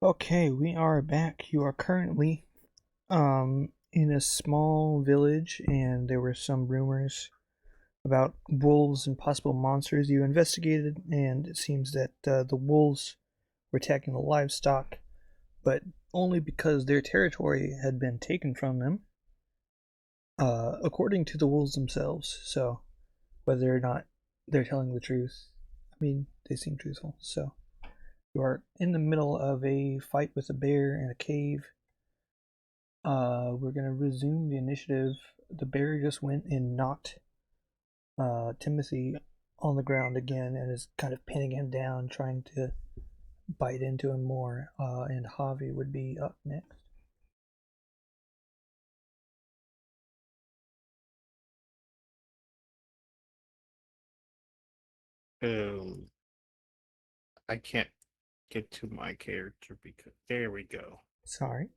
Okay, we are back. You are currently in a small village, and there were some rumors about wolves and possible monsters. You investigated, and it seems that the wolves were attacking the livestock, but only because their territory had been taken from them, according to the wolves themselves. So, whether or not they're telling the truth, I mean, they seem truthful. So, you are in the middle of a fight with a bear in a cave. We're gonna resume the initiative. The bear just went and knocked Timothy on the ground again and is kind of pinning him down, trying to bite into him more. And Javi would be up next. Um, I can't get to my character because there we go. Sorry.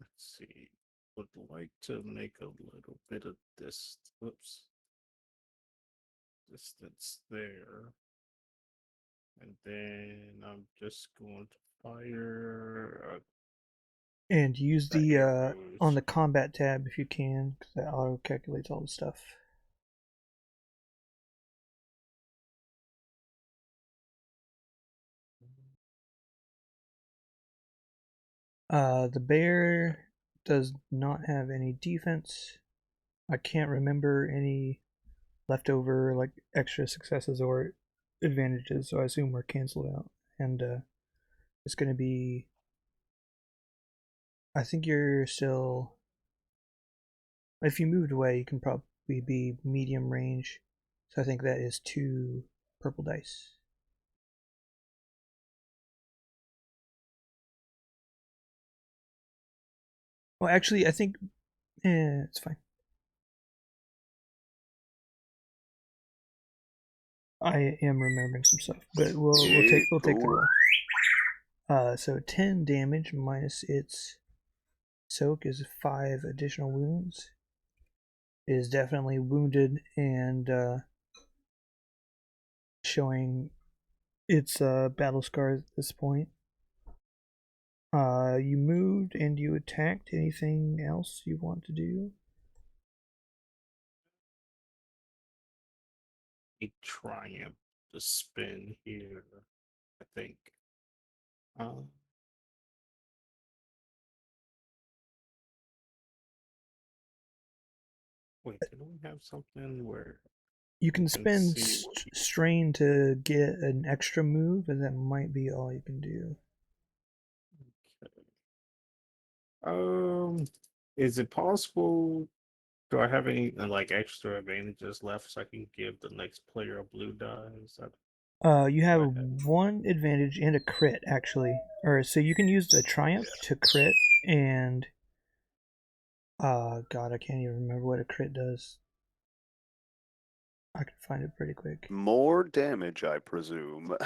Let's see. Would like to make a little bit of this. Whoops, distance there, and then I'm just going to fire And use the the on arrows. the combat tab if you can, because that auto calculates all the stuff. The bear does not have any defense. I can't remember any leftover like extra successes or advantages, so I assume we're canceled out. And it's going to be. I think you're still. If you moved away, you can probably be medium range. So I think that is 2 purple dice. Well, actually, I think it's fine. I am remembering some stuff, but we'll take the roll. So 10 damage minus its soak is 5 additional wounds. It is definitely wounded and showing its battle scars at this point. You moved and you attacked. Anything else you want to do? A triumph to spin here. I think. Um, Wait, did we have something where You you can can spend see what strain to get an extra move, and that might be all you can do. okay. Um, is it possible? Do I have any like extra advantages left so I can give the next player a blue die? Is that You do have I have? one advantage and a crit actually, or so you can use the triumph to crit, and God, I can't even remember what a crit does. I can find it pretty quick. More damage, I presume.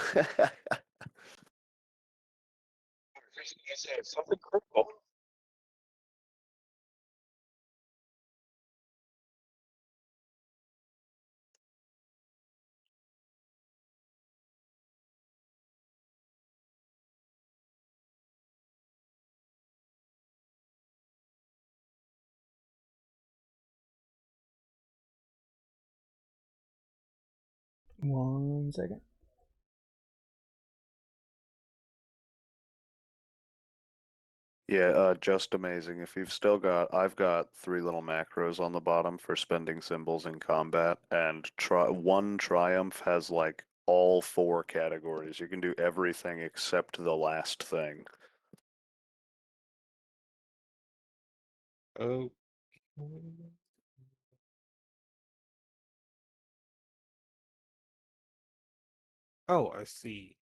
Something critical. One second. Yeah, just amazing. If you've still got, I've got 3 little macros on the bottom for spending symbols in combat, and one triumph has like all 4 categories. You can do everything except the last thing. Oh, oh, I see.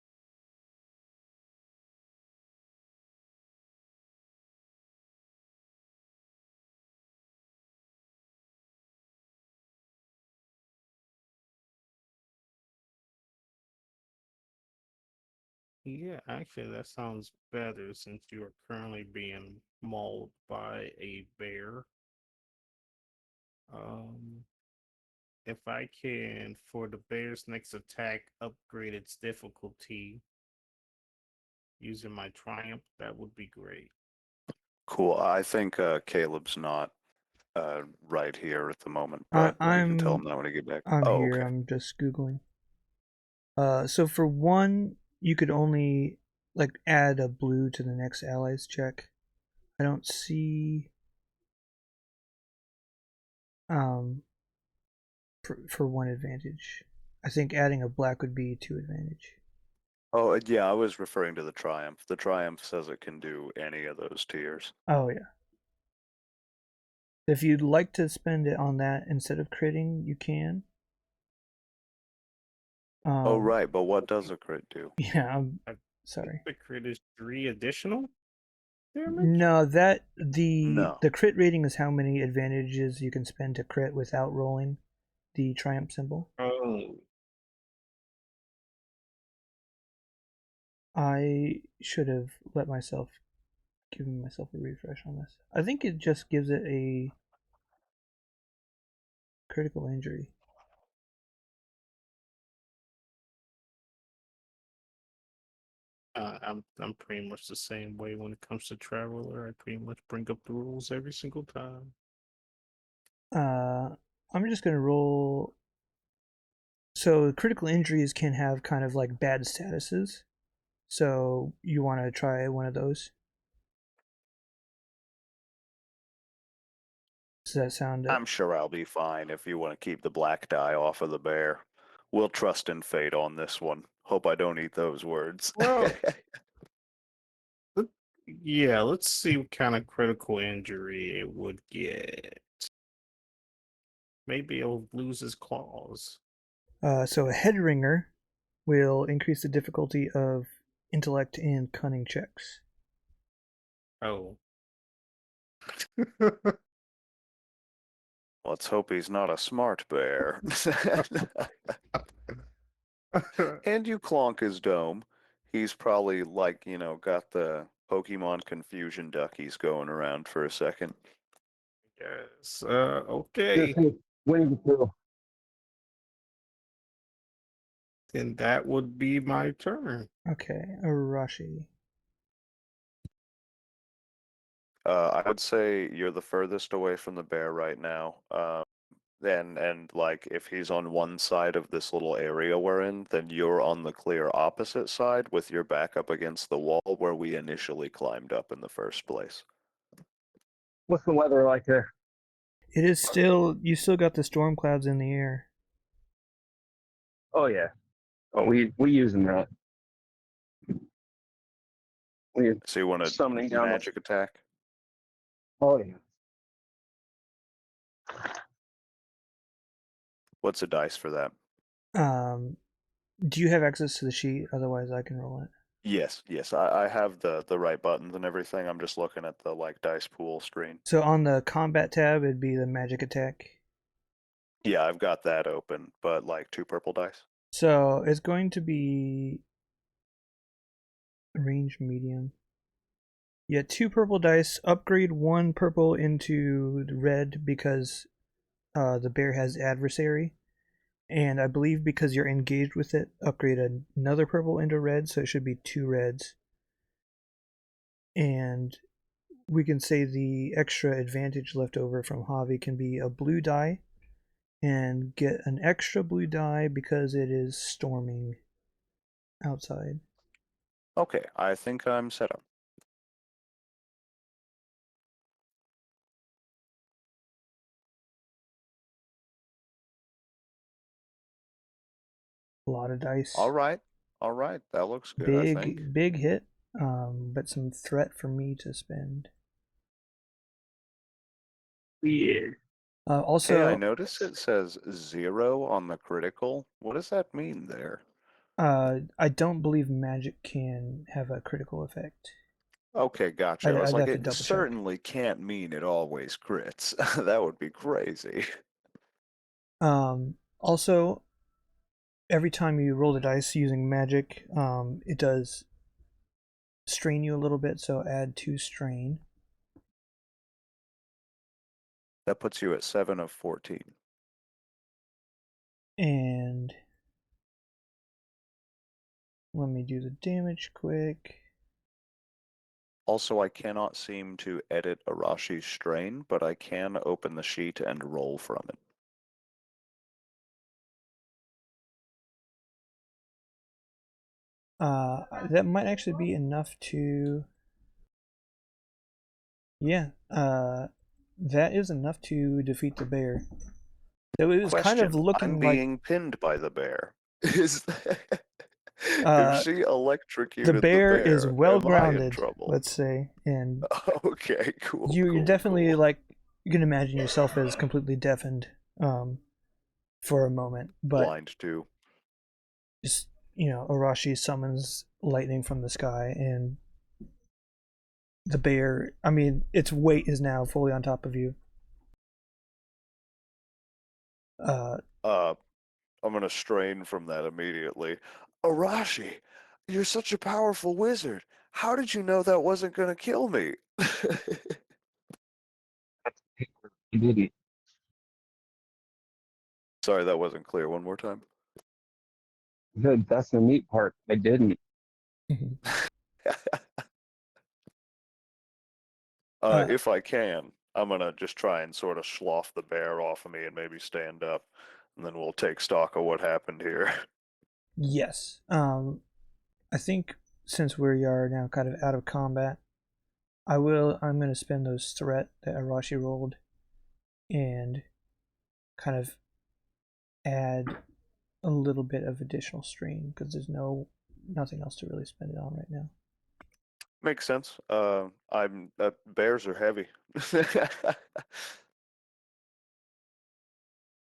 Yeah, actually, that sounds better since you are currently being mauled by a bear. Um, if I can, for the bear's next attack, upgrade its difficulty using my triumph, that would be great. Cool. I think Caleb's not right here at the moment, I, but we can tell I'm him that when I get back. I'm Oh, here. okay. I'm just googling. So for one, you could only like add a blue to the next allies check. I don't see um for one advantage. I think adding a black would be two advantage. Oh, yeah, I was referring to the Triumph. The Triumph says it can do any of those tiers. Oh yeah. If you'd like to spend it on that instead of critting, you can. Oh, Um, right, but what does a crit do? yeah. I think Sorry. the crit is 3 additional damage. No, that the No. the crit rating is how many advantages you can spend to crit without rolling the triumph symbol. Oh, I should have let myself given myself a refresh on this. I think it just gives it a critical injury. I'm pretty much the same way when it comes to Traveler. I pretty much bring up the rules every single time. I'm just gonna roll. So critical injuries can have kind of like bad statuses. So you want to try one of those? Does that sound? I'm sure I'll be fine if you want to keep the black die off of the bear. We'll trust in fate on this one. Hope I don't eat those words. Well, yeah, let's see what kind of critical injury it would get. Maybe it'll lose his claws. So a head ringer will increase the difficulty of intellect and cunning checks. Oh. Let's hope he's not a smart bear. And you clonk his dome. He's probably like, got the Pokemon confusion duckies going around for a second. Yes. Okay. Then that would be my turn. Okay, Arashi. I would say you're the furthest away from the bear right now. And like if he's on one side of this little area we're in, then you're on the clear opposite side with your back up against the wall where we initially climbed up in the first place. What's the weather like there? It is still you still got the storm clouds in the air. Oh yeah. Oh, we using that. We So you want a summoning down. magic attack? Oh yeah. What's a dice for that? Um, do you have access to the sheet? Otherwise, I can roll it. Yes. I have the right buttons and everything. I'm just looking at the like dice pool screen. So on the combat tab, it'd be the magic attack. Yeah, I've got that open, but like two purple dice. So it's going to be range medium. Yeah, two purple dice. Upgrade one purple into red because the bear has adversary. And I believe because you're engaged with it, upgrade another purple into red, so it should be two reds. And we can say the extra advantage left over from Javi can be a blue die and get an extra blue die because it is storming outside. Okay, I think I'm set up. A lot of dice. All right. That looks good, I think. Big hit, but some threat for me to spend. Weird. Also, Hey, I notice it says 0 on the critical. What does that mean there? I don't believe magic can have a critical effect. Okay, gotcha. I was I'd like, have to it double check. certainly can't mean it always crits. That would be crazy. Also, every time you roll the dice using magic, it does strain you a little bit, so add 2 strain. That puts you at 7 of 14. And let me do the damage quick. Also, I cannot seem to edit Arashi's strain, but I can open the sheet and roll from it. That might actually be enough to... Yeah, that is enough to defeat the bear. So it was kind of Question, looking I'm like... being pinned by the bear. Is Uh, if she electrocuted the bear is well am I in grounded, trouble? let's say, and Okay, cool. you're definitely cool. like, you can imagine yourself as completely deafened for a moment, but Blind too. just, Arashi summons lightning from the sky, and the bear, I mean, its weight is now fully on top of you. I'm gonna strain from that immediately. Arashi, you're such a powerful wizard. How did you know that wasn't gonna kill me? You didn't. Sorry, that wasn't clear. One more time. That's the neat part. I didn't. If I can, I'm gonna just try and sort of slough the bear off of me and maybe stand up, and then we'll take stock of what happened here. Yes. I think since we are now kind of out of combat, I'm going to spend those threat that Arashi rolled and kind of add a little bit of additional strain because there's nothing else to really spend it on right now. Makes sense. Bears are heavy.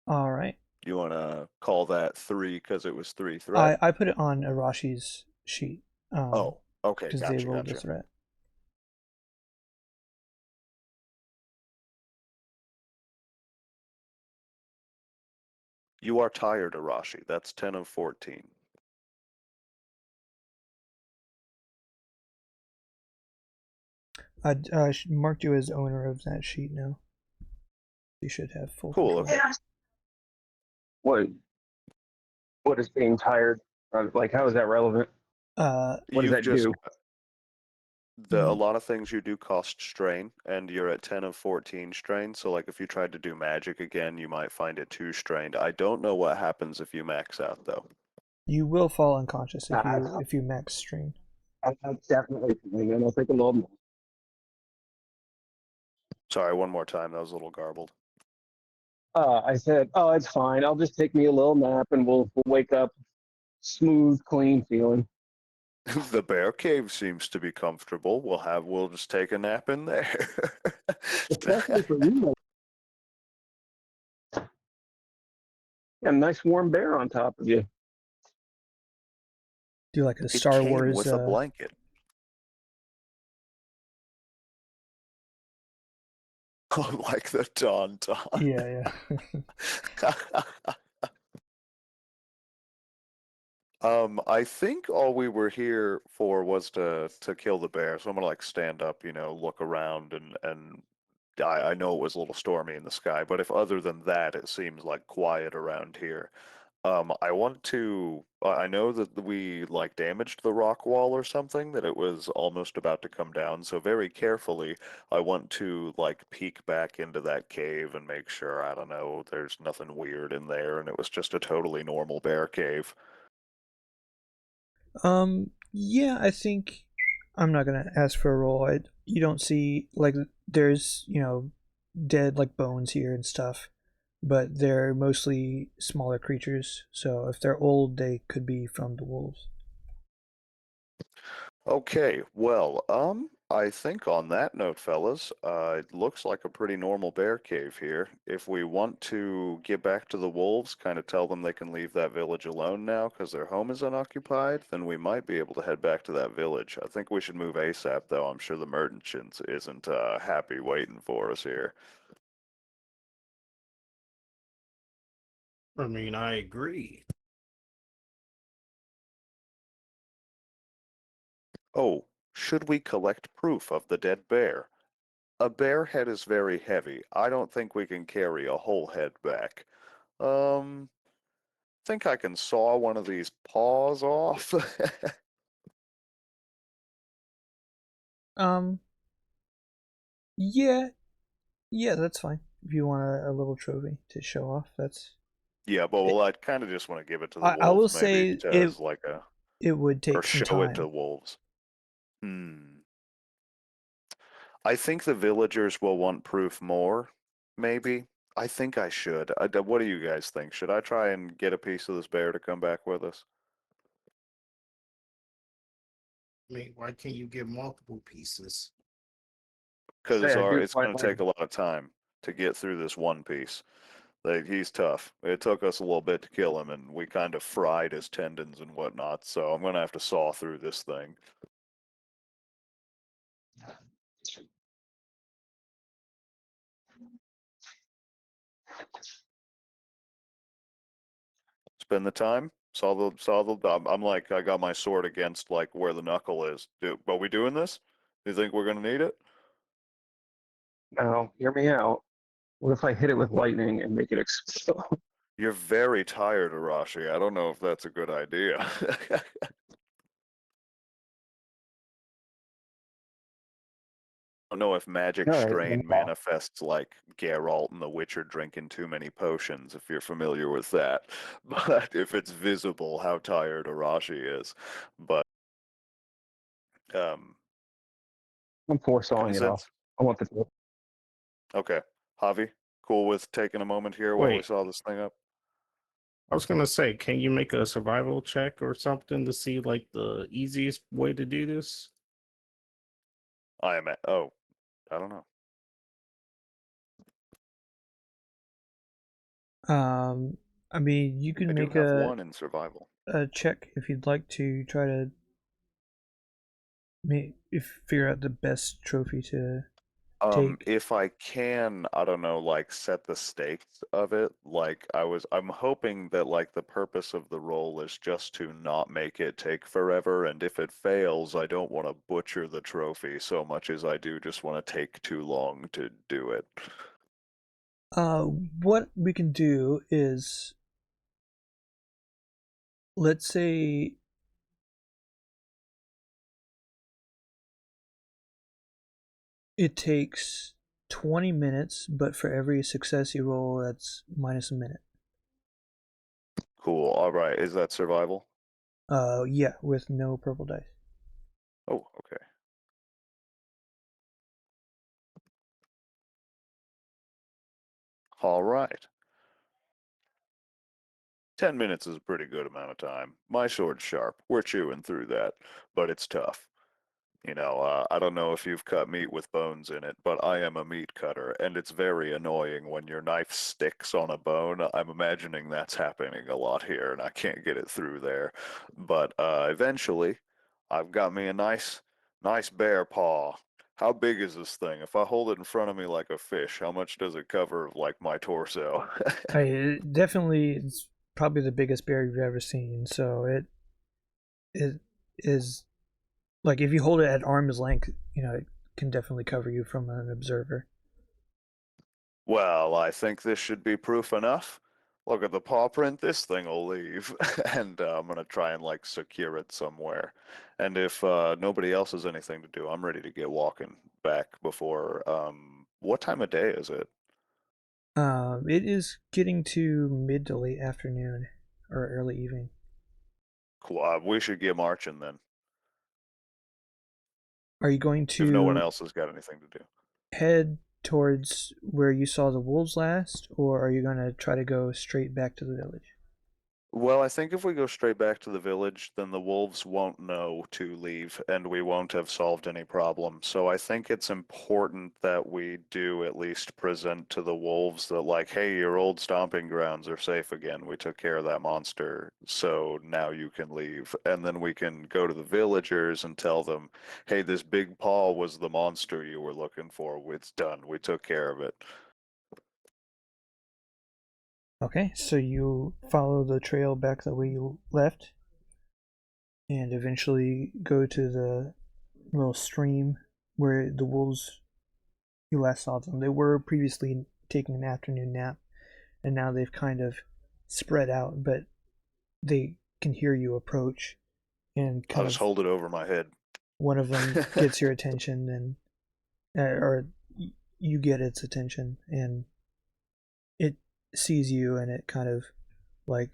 All right. You want to call that 3 because it was 3 threat? I put it on Arashi's sheet. Oh, okay, Because they rolled the gotcha. threat. You are tired, Arashi. That's 10 of 14. I marked you as owner of that sheet now. You should have full Cool, control. okay. What is being tired? Like, how is that relevant? What does You've that just do? a lot of things you do cost strain, and you're at 10 of 14 strain, so like if you tried to do magic again, you might find it too strained. I don't know what happens if you max out though. You will fall unconscious That's if you max strain. definitely something. And I'll take a little more. Sorry, one more time. That was a little garbled. I said, oh, it's fine. I'll just take me a little nap and we'll wake up smooth, clean feeling. The bear cave seems to be comfortable. We'll just take a nap in there. Especially for you. A nice warm bear on top of you. Do like a It Star came Wars. with a blanket. Like the Tauntaun. Yeah. I think all we were here for was to kill the bear. So I'm gonna like stand up, look around and I know it was a little stormy in the sky, but if other than that, it seems like quiet around here. I know that we like damaged the rock wall or something, that it was almost about to come down. So very carefully, I want to like peek back into that cave and make sure, I don't know, there's nothing weird in there and it was just a totally normal bear cave. Yeah, I think I'm not gonna ask for a roll. You don't see like there's dead like bones here and stuff, but they're mostly smaller creatures. So if they're old, they could be from the wolves. Okay, well, I think on that note, fellas, it looks like a pretty normal bear cave here. If we want to get back to the wolves, kind of tell them they can leave that village alone now because their home is unoccupied, then we might be able to head back to that village. I think we should move ASAP, though. I'm sure the merchant isn't happy waiting for us here. I mean, I agree. Oh, Should we collect proof of the dead bear? A bear head is very heavy. I don't think we can carry a whole head back. Think I can saw one of these paws off? Um, yeah, yeah, that's fine. If you want a little trophy to show off, that's. Yeah, but It, well, I'd kind of just want to give it to the I will wolves, maybe, say as like a, it would or take some show it to time. wolves. Hmm. I think the villagers will want proof more, maybe. I think I should. What do you guys think? Should I try and get a piece of this bear to come back with us? I mean, why can't you get multiple pieces? Because Say I do it's quite going to like take a lot of time to get through this one piece. Like, he's tough. It took us a little bit to kill him, and we kind of fried his tendons and whatnot, so I'm going to have to saw through this thing. Spend the time. I'm like, I got my sword against like where the knuckle is. Are we doing this? Do you think we're gonna need it? now. Hear me out. What if I hit it with lightning and make it explode? You're very tired, Arashi. I don't know if that's a good idea. I don't know if magic All right, then strain manifests like Geralt in The Witcher drinking too many potions, if you're familiar with that. But if it's visible how tired Arashi is. But um I'm foresawing it off. since I want the. okay. Javi, cool with taking a moment here while we Wait, saw this thing up? I was gonna say, can you make a survival check or something to see like the easiest way to do this? I am at I don't know. I mean, you I can do make have one in survival. a check if you'd like to try to figure out the best trophy to take. If I can, I don't know, like set the stakes of it. I'm hoping that like the purpose of the roll is just to not make it take forever, and if it fails, I don't want to butcher the trophy so much as I do just want to take too long to do it. What we can do is, let's say it takes 20 minutes, but for every success you roll, that's minus a minute. Cool. All right. Is that survival? Yeah, with no purple dice. Oh, okay. All right. 10 minutes is a pretty good amount of time. My sword's sharp. We're chewing through that, but it's tough. I don't know if you've cut meat with bones in it, but I am a meat cutter, and it's very annoying when your knife sticks on a bone. I'm imagining that's happening a lot here, and I can't get it through there. But eventually, I've got me a nice bear paw. How big is this thing? If I hold it in front of me like a fish, how much does it cover like my torso? Definitely, it's probably the biggest bear you've ever seen. So it is like if you hold it at arm's length, it can definitely cover you from an observer. Well, I think this should be proof enough. Look at the paw print, this thing will leave. And I'm gonna try and like secure it somewhere. And if nobody else has anything to do, I'm ready to get walking back before what time of day is it? It is getting to mid to late afternoon or early evening. Cool. We should get marching then, Are you going if no one to else has got anything to do. head towards where you saw the wolves last, or are you going to try to go straight back to the village? Well, I think if we go straight back to the village, then the wolves won't know to leave, and we won't have solved any problem. So I think it's important that we do at least present to the wolves that, like, hey, your old stomping grounds are safe again. We took care of that monster, so now you can leave. And then we can go to the villagers and tell them, hey, this big paw was the monster you were looking for. It's done. We took care of it. Okay, so you follow the trail back the way you left, and eventually go to the little stream where the wolves, you last saw them. They were previously taking an afternoon nap, and now they've kind of spread out, but they can hear you approach, and I'll kind just of hold it over my head. one of them gets your attention, and or you get its attention, and it sees you, and it kind of like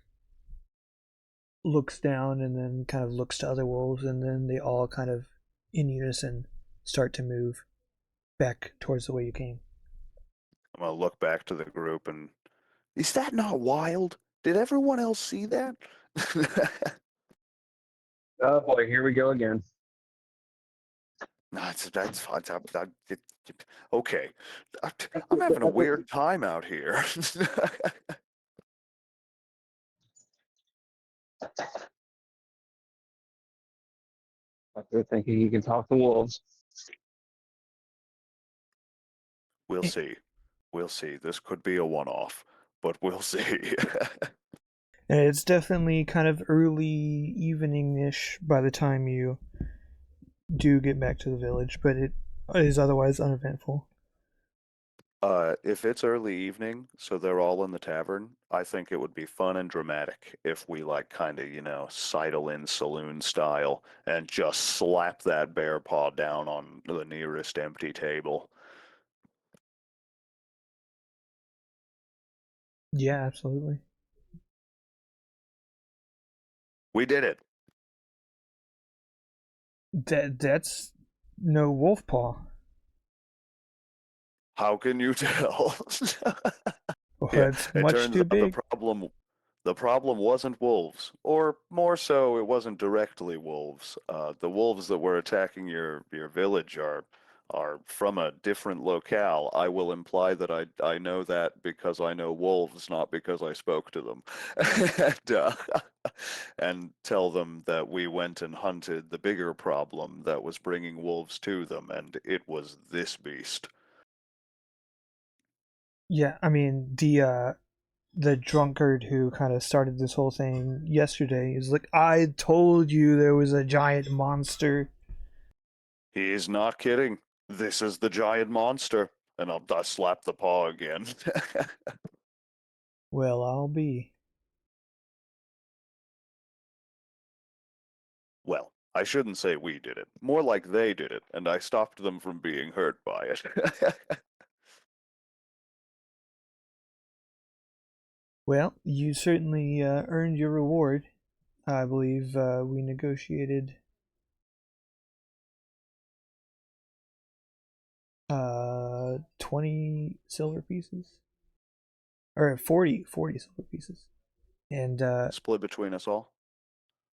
looks down, and then kind of looks to other wolves, and then they all kind of in unison start to move back towards the way you came. I'm gonna look back to the group and, is that not wild? Did everyone else see that? Oh boy, here we go again. No, that's fine. Okay, I'm having a weird time out here. They're thinking he can talk to wolves. We'll see. We'll see. This could be a one-off, but we'll see. And it's definitely kind of early evening-ish by the time you do get back to the village, but it is otherwise uneventful. If it's early evening, so they're all in the tavern, I think it would be fun and dramatic if we like kind of, sidle in saloon style and just slap that bear paw down on the nearest empty table. Yeah, absolutely. We did it. That's no wolf paw. How can you tell? Well, Yeah, it's it much turns too out the big. problem wasn't wolves, or more so, it wasn't directly wolves. The wolves that were attacking your village are from a different locale. I will imply that I know that because I know wolves, not because I spoke to them, and tell them that we went and hunted the bigger problem that was bringing wolves to them, and it was this beast. Yeah, I mean the drunkard who kind of started this whole thing yesterday is like, I told you there was a giant monster. He is not kidding. This is the giant monster. And I'll slap the paw again. Well, I'll be. Well, I shouldn't say we did it. More like they did it, and I stopped them from being hurt by it. Well, you certainly earned your reward. I believe we negotiated 20 silver pieces, or 40 silver pieces, and Split between us all.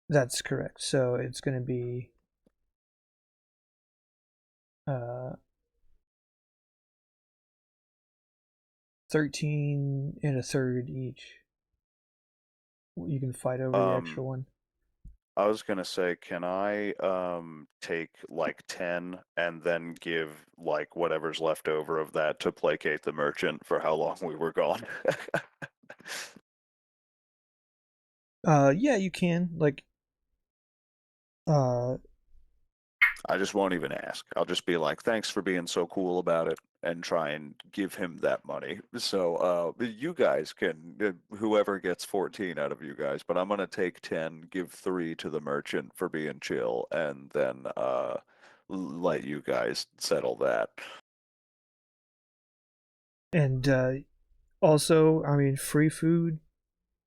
that's correct. So it's going to be uh, 13 and a third each. You can fight over the extra one. I was gonna say, can I take like 10 and then give like whatever's left over of that to placate the merchant for how long we were gone? Yeah, you can. Like, uh, I just won't even ask. I'll just be like, thanks for being so cool about it, and try and give him that money. So, you guys can, whoever gets 14 out of you guys, but I'm gonna take 10, give 3 to the merchant for being chill, and then, let you guys settle that. and also, I mean, free food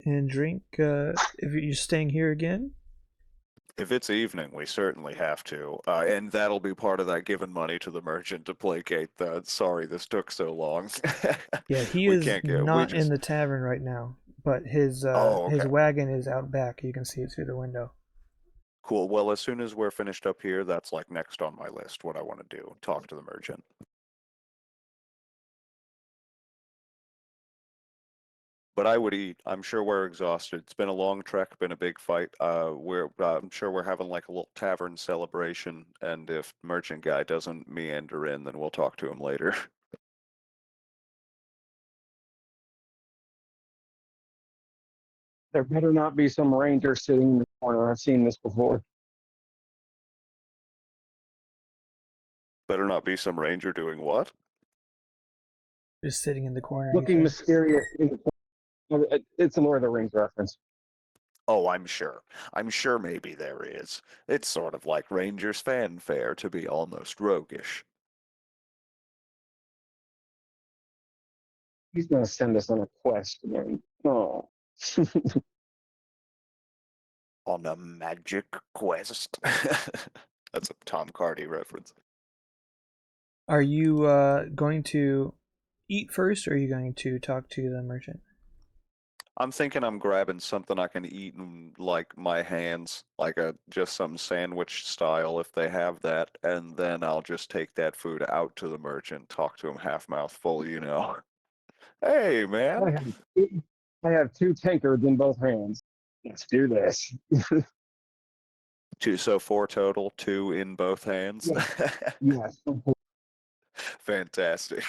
and drink if you're staying here again. If it's evening, we certainly have to, and that'll be part of that giving money to the merchant to placate the, sorry this took so long. Yeah, he We is can't get, we not in just, the tavern right now, but oh, his okay. wagon is out back. You can see it through the window. Cool. Well, as soon as we're finished up here, that's like next on my list, what I want to do. Talk to the merchant. But I would eat. I'm sure we're exhausted. It's been a long trek, been a big fight. I'm sure we're having like a little tavern celebration, and if merchant guy doesn't meander in, then we'll talk to him later. There better not be some ranger sitting in the corner. I've seen this before. Better not be some ranger doing what? Just sitting in the corner. Looking mysterious. It's a Lord of the Rings reference. Oh, I'm sure. I'm sure maybe there is. It's sort of like Rangers fanfare to be almost roguish. He's going to send us on a quest, man. Oh. On a magic quest. That's a Tom Hardy reference. Are you going to eat first, or are you going to talk to the merchant? I'm thinking I'm grabbing something I can eat in like my hands, like a just some sandwich style if they have that, and then I'll just take that food out to the merchant, talk to him half mouthful, you know. Hey, man. I have 2 tankards in both hands. Let's do this. Two, so 4 total, 2 in both hands. Yes. Fantastic.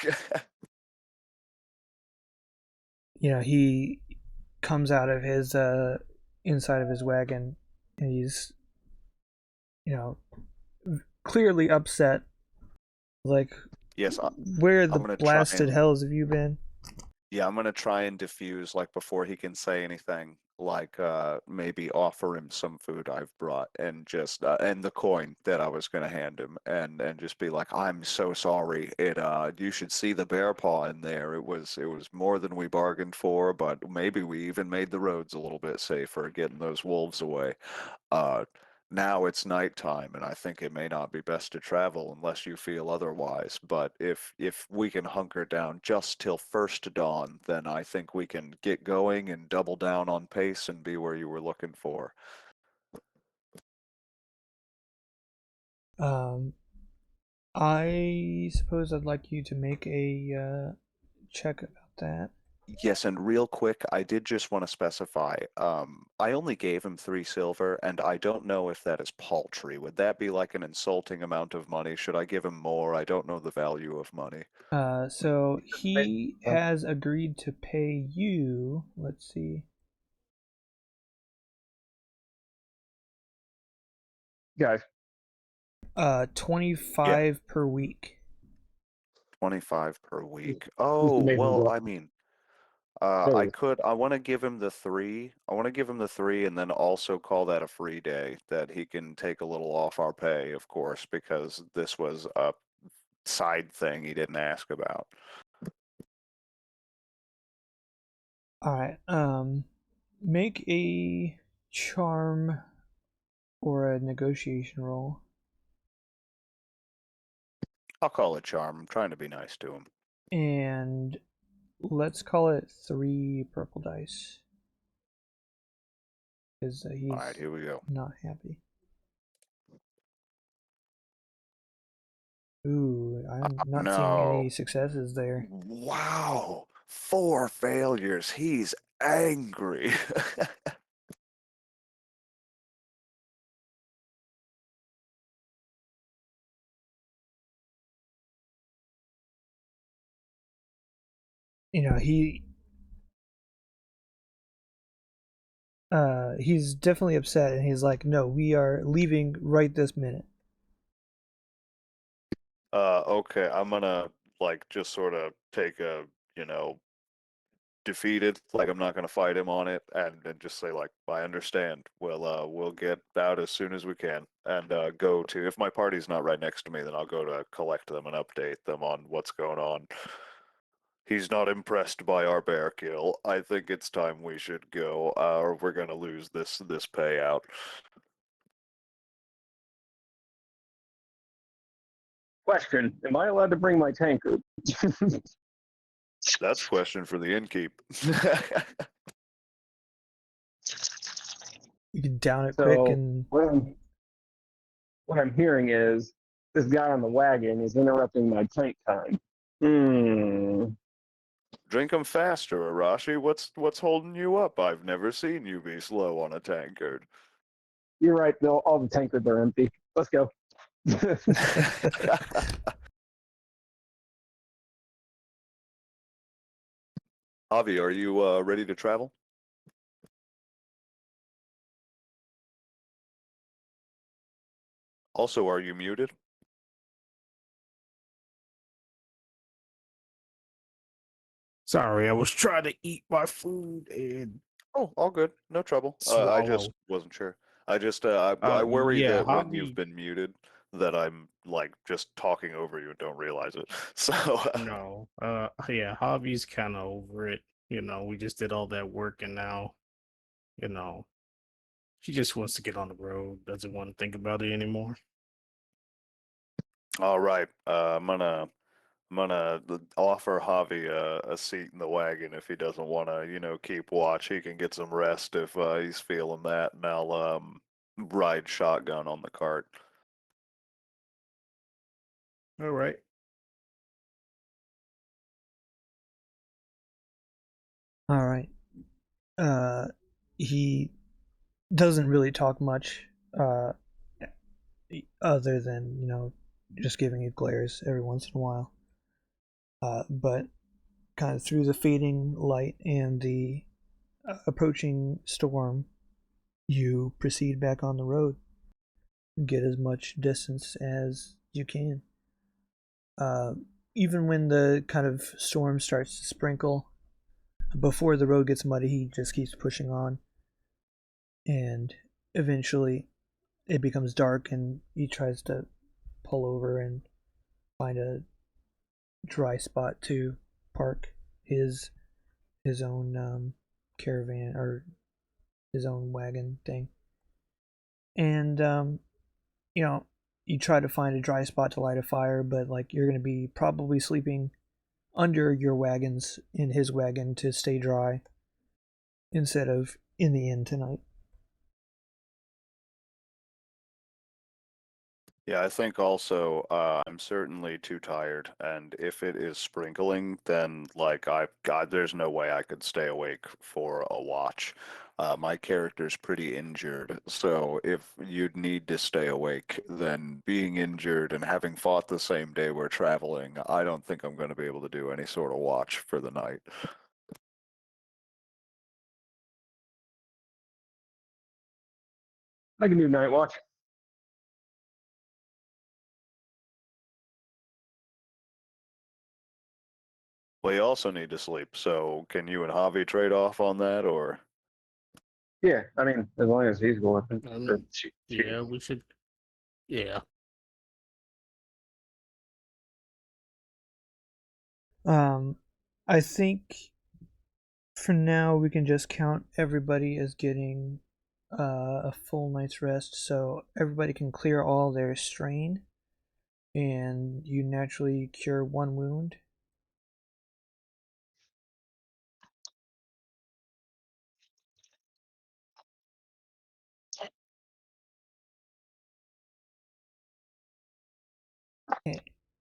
He comes out of his inside of his wagon, and he's clearly upset. Like, Yes, where I'm the gonna try blasted and hells have you been? yeah, I'm gonna try and diffuse like before he can say anything. Like maybe offer him some food I've brought and just and the coin that I was gonna hand him and just be like, I'm so sorry. It you should see the bear paw in there. It was more than we bargained for, but maybe we even made the roads a little bit safer getting those wolves away. Uh, Now it's nighttime, and I think it may not be best to travel unless you feel otherwise. But if we can hunker down just till first dawn, then I think we can get going and double down on pace and be where you were looking for. Um, I suppose I'd like you to make a check about that. Yes, and real quick, I did just want to specify, I only gave him 3 silver, and I don't know if that is paltry. Would that be like an insulting amount of money? Should I give him more? I don't know the value of money. So he has agreed to pay you. Let's see. Guys, 25 per week. 25 per week. just Oh, to make him well, go. I mean, There I want to give him the 3. I want to give him the 3 and then also call that a free day that he can take a little off our pay, of course, because this was a side thing he didn't ask about. All right. Make a charm or a negotiation roll, I'll call it charm. I'm trying to be nice to him. and let's call it 3 purple dice, because All right, he's here we go. not happy. Ooh, I'm not seeing any No. successes there. Wow. 4 failures. He's angry. He he's definitely upset, and he's like, "No, we are leaving right this minute." Okay, I'm gonna like just sort of take a, you know, defeated, like I'm not gonna fight him on it, and just say like, I understand. We'll get out as soon as we can, and go to if my party's not right next to me, then I'll go to collect them and update them on what's going on. He's not impressed by our bear kill. I think it's time we should go, or we're gonna lose this payout. Question: am I allowed to bring my tankard? That's a question for the innkeep. You can down it quick, So and what I'm hearing is this guy on the wagon is interrupting my tank time. Hmm. Drink 'em faster, Arashi. What's holding you up? I've never seen you be slow on a tankard. You're right, Bill. All the tankards are empty. Let's go. Avi, are you ready to travel? Also, are you muted? Sorry, I was trying to eat my food and Oh, all good. No trouble. I just swallow. wasn't sure. I worry Yeah, that when you've hobby. been muted that I'm like just talking over you and don't realize it. So No, yeah, hobby's kind of over it. We just did all that work, and now, you know, she just wants to get on the road. Doesn't want to think about it anymore. all right. I'm gonna offer Javi a seat in the wagon if he doesn't want to, keep watch. He can get some rest if he's feeling that, and I'll ride shotgun on the cart. All right. All right. He doesn't really talk much, other than just giving you glares every once in a while. But kind of through the fading light and the approaching storm, you proceed back on the road. Get as much distance as you can. Uh, Even when the kind of storm starts to sprinkle, before the road gets muddy, he just keeps pushing on. And eventually it becomes dark and he tries to pull over and find a dry spot to park his own caravan or his own wagon thing. And you know, you try to find a dry spot to light a fire, but like you're going to be probably sleeping under your wagons in his wagon to stay dry instead of in the inn tonight. Yeah, I think also I'm certainly too tired, and if it is sprinkling, then like God, there's no way I could stay awake for a watch. My character's pretty injured, so if you'd need to stay awake, then being injured and having fought the same day we're traveling, I don't think I'm going to be able to do any sort of watch for the night. I can do night watch. We also need to sleep, so can you and Javi trade off on that, or? Yeah, I mean, as long as he's going. Yeah, we should. Yeah. I think for now we can just count everybody as getting a full night's rest, so everybody can clear all their strain, and you naturally cure one wound.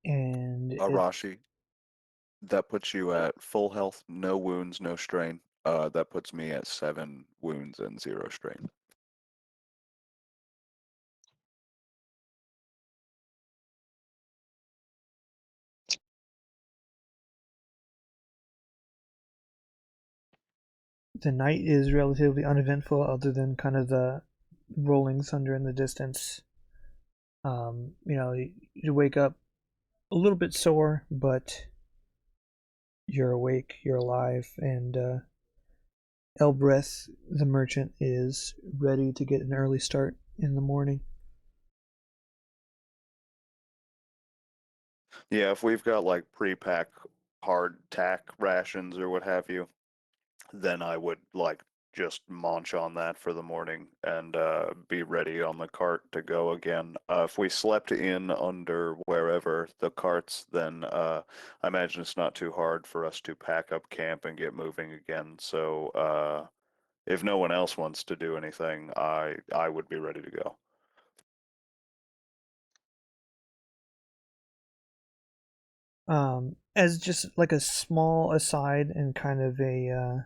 And it's Arashi, that puts you at full health, no wounds, no strain. That puts me at 7 wounds and 0 strain. the night is relatively uneventful, other than kind of the rolling thunder in the distance. You wake up a little bit sore, but you're awake, you're alive, and Elbreth, the merchant, is ready to get an early start in the morning. Yeah, if we've got like pre-pack hard tack rations or what have you, then I would like just munch on that for the morning and be ready on the cart to go again. If we slept in under wherever the carts, then I imagine it's not too hard for us to pack up camp and get moving again. So if no one else wants to do anything, I would be ready to go. As just like a small aside and kind of a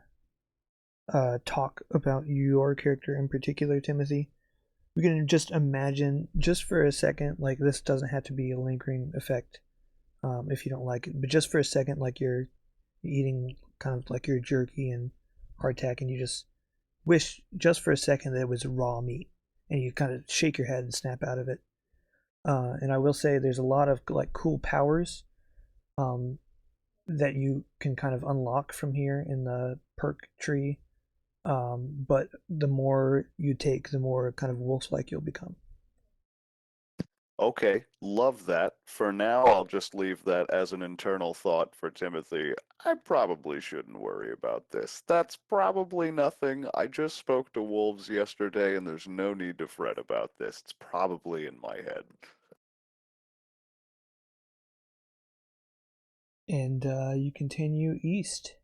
talk about your character in particular, Timothy, we can just imagine, just for a second, like this doesn't have to be a lingering effect, if you don't like it, but just for a second, like you're eating kind of like your jerky and hardtack, and you just wish just for a second that it was raw meat, and you kind of shake your head and snap out of it. And I will say there's a lot of like cool powers, um, that you can kind of unlock from here in the perk tree. But the more you take, the more kind of wolf-like you'll become. Okay, love that. For now, I'll just leave that as an internal thought for Timothy. I probably shouldn't worry about this. That's probably nothing. I just spoke to wolves yesterday, and there's no need to fret about this. It's probably in my head. And you continue east.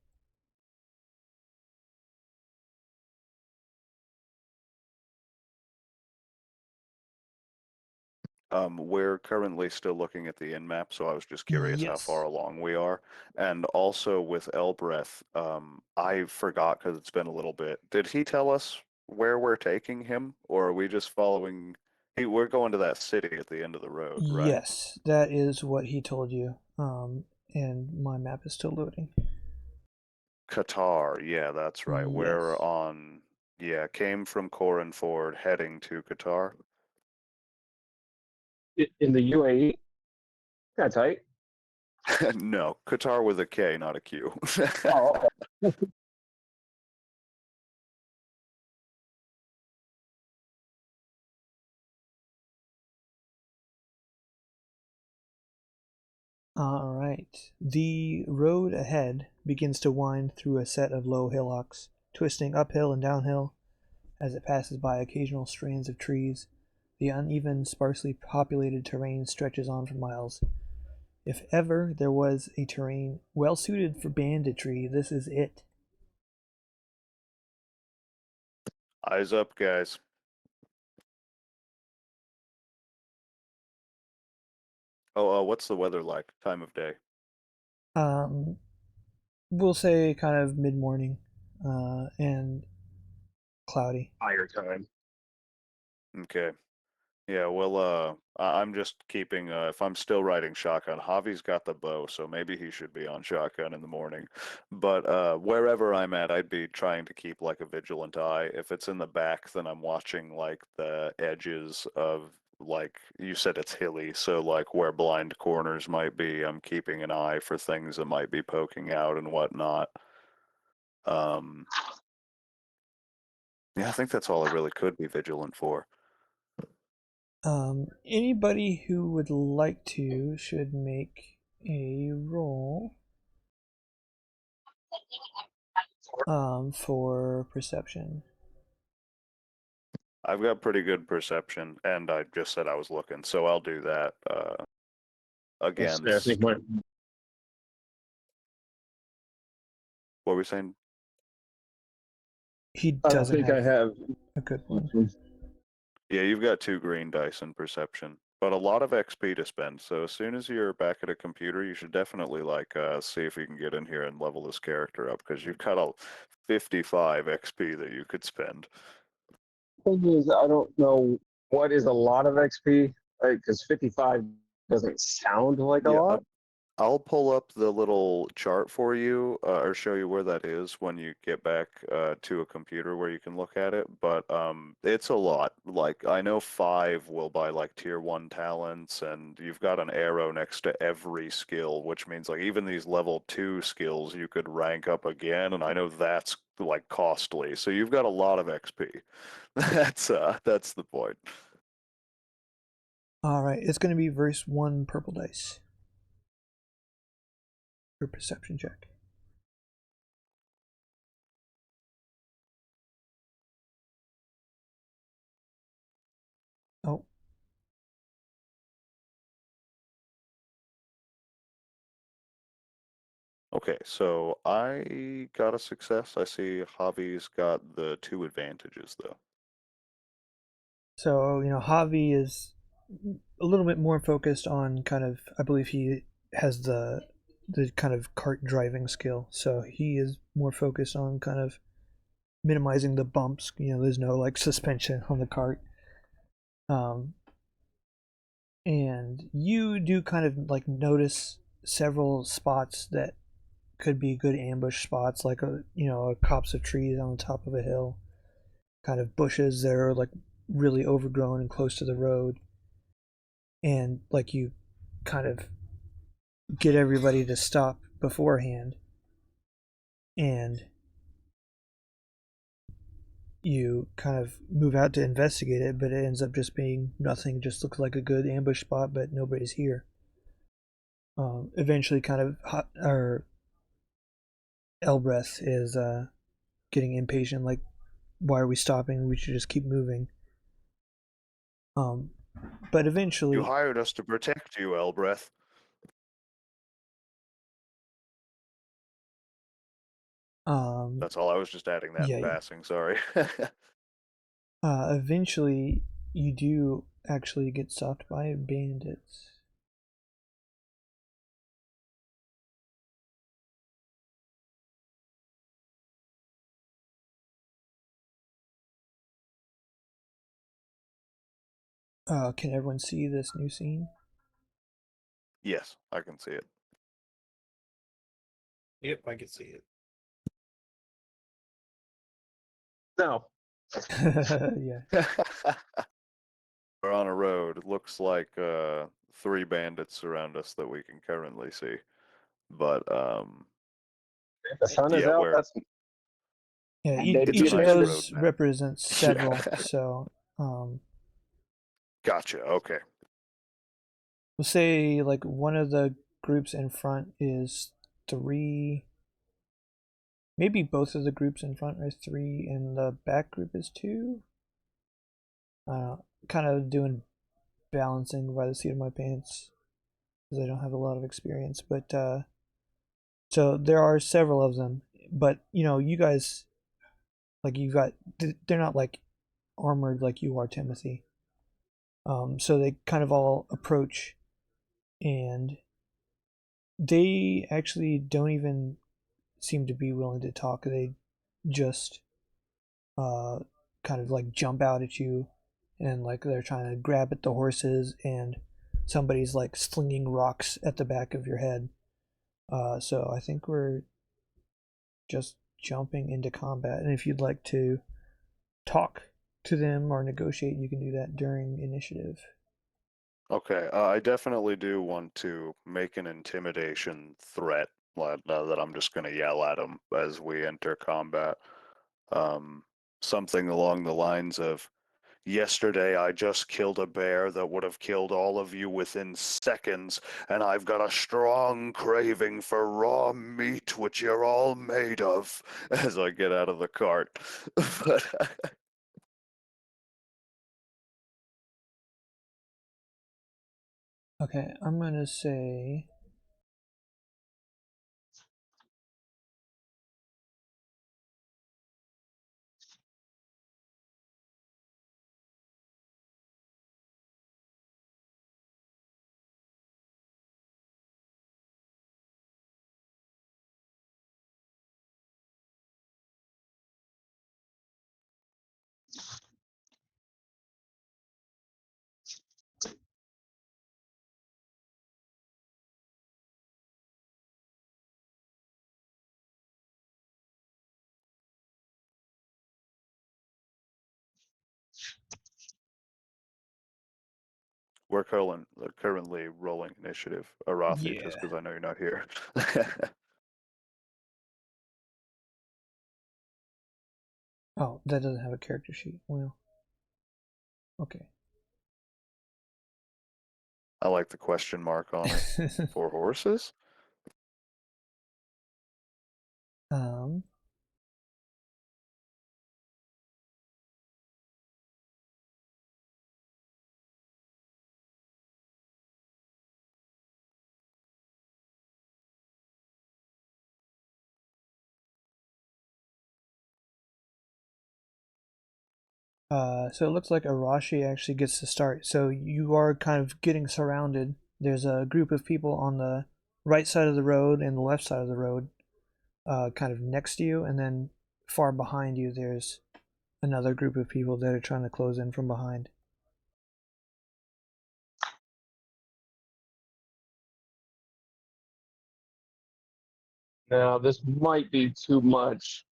We're currently still looking at the in-map, so I was just curious how far Yes. along we are. And also with Elbreth, I forgot because it's been a little bit. Did he tell us where we're taking him, or are we just following? We're going to that city at the end of the road, right? Yes, that is what he told you. And my map is still loading. Qatar, yeah, that's right. We're Yes. on, yeah, came from Corinford heading to Qatar. In the UAE. That's tight. No, Qatar with a K, not a Q. Oh, okay. All right. The road ahead begins to wind through a set of low hillocks, twisting uphill and downhill as it passes by occasional strands of trees. The uneven, sparsely populated terrain stretches on for miles. If ever there was a terrain well suited for banditry, this is it. Eyes up, guys. Oh, what's the weather like? Time of day? Um, we'll say kind of mid morning, and cloudy. Fire time. Okay. Yeah, well, I'm just keeping, if I'm still riding shotgun, Javi's got the bow, so maybe he should be on shotgun in the morning. But wherever I'm at, I'd be trying to keep like a vigilant eye. If it's in the back, then I'm watching like the edges of, like you said, it's hilly, so like where blind corners might be, I'm keeping an eye for things that might be poking out and whatnot. Um, yeah, I think that's all I really could be vigilant for. Anybody who would like to should make a roll for perception. I've got pretty good perception, and I just said I was looking, so I'll do that. Yes, I think Against, what were we saying? He I doesn't think have I have. a good one. Yeah, you've got 2 green dice in perception, but a lot of XP to spend. So as soon as you're back at a computer, you should definitely like see if you can get in here and level this character up because you've got a 55 XP that you could spend. Thing is, I don't know what is a lot of XP, because 55 doesn't sound like a Yeah, lot. I'll pull up the little chart for you, or show you where that is when you get back to a computer where you can look at it. But it's a lot. Like I know 5 will buy like tier 1 talents, and you've got an arrow next to every skill, which means like even these level 2 skills you could rank up again, and I know that's like costly. So you've got a lot of XP. That's the point. All right, it's going to be verse 1 purple dice for perception check. Oh, Okay, so I got a success. I see Javi's got the 2 advantages though. so Javi is a little bit more focused on kind of. I believe he has the kind of cart driving skill, so he is more focused on kind of minimizing the bumps. There's no like suspension on the cart. Um, and you do kind of like notice several spots that could be good ambush spots, like a copse of trees on the top of a hill, kind of bushes that are like really overgrown and close to the road, and like you kind of get everybody to stop beforehand, and you kind of move out to investigate it, but it ends up just being nothing. Just looks like a good ambush spot, but nobody's here. Eventually, kind of Elbreth is getting impatient. Like, why are we stopping? We should just keep moving. But eventually, You hired us to protect you, Elbreth. That's all. I was just adding that in passing. Sorry. Eventually, you do actually get stopped by bandits. Can everyone see this new scene? Yes, I can see it. Yep, I can see it. No. Yeah. We're on a road. It looks like 3 bandits surround us that we can currently see. But If the sun is out, that's yeah. It's Each a of nice road those now. represents several. Yeah. So, Gotcha. Okay. we'll say like one of the groups in front is 3. Maybe both of the groups in front are 3, and the back group is 2. Kind of doing balancing by the seat of my pants because I don't have a lot of experience. But so there are several of them. But you guys, like they're not like armored like you are, Timothy. So they kind of all approach, and they actually don't even seem to be willing to talk. They just kind of like jump out at you, and like they're trying to grab at the horses, and somebody's like slinging rocks at the back of your head. So I think we're just jumping into combat, and if you'd like to talk to them or negotiate, you can do that during initiative. Okay. I definitely do want to make an intimidation threat that I'm just going to yell at them as we enter combat. Something along the lines of, yesterday I just killed a bear that would have killed all of you within seconds, and I've got a strong craving for raw meat, which you're all made of, as I get out of the cart. But Okay, I'm gonna say we're currently rolling initiative. Arathi, yeah. just because I know you're not here. Oh, that doesn't have a character sheet. Well, okay. I like the question mark on it. 4 horses? um, so it looks like Arashi actually gets to start. So you are kind of getting surrounded. There's a group of people on the right side of the road and the left side of the road, kind of next to you, and then far behind you, there's another group of people that are trying to close in from behind. now this might be too much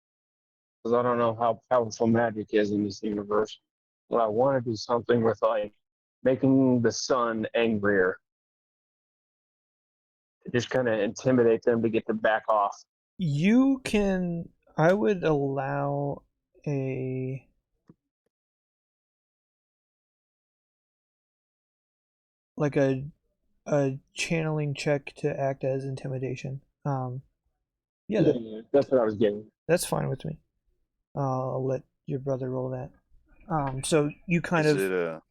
because I don't know how powerful magic is in this universe. But I want to do something with like making the sun angrier. Just kind of intimidate them to get to back off. You can. I would allow a. Like a channeling check to act as intimidation. Yeah, That's what I was getting. that's fine with me. I'll let your brother roll that. So you kind Is of it a?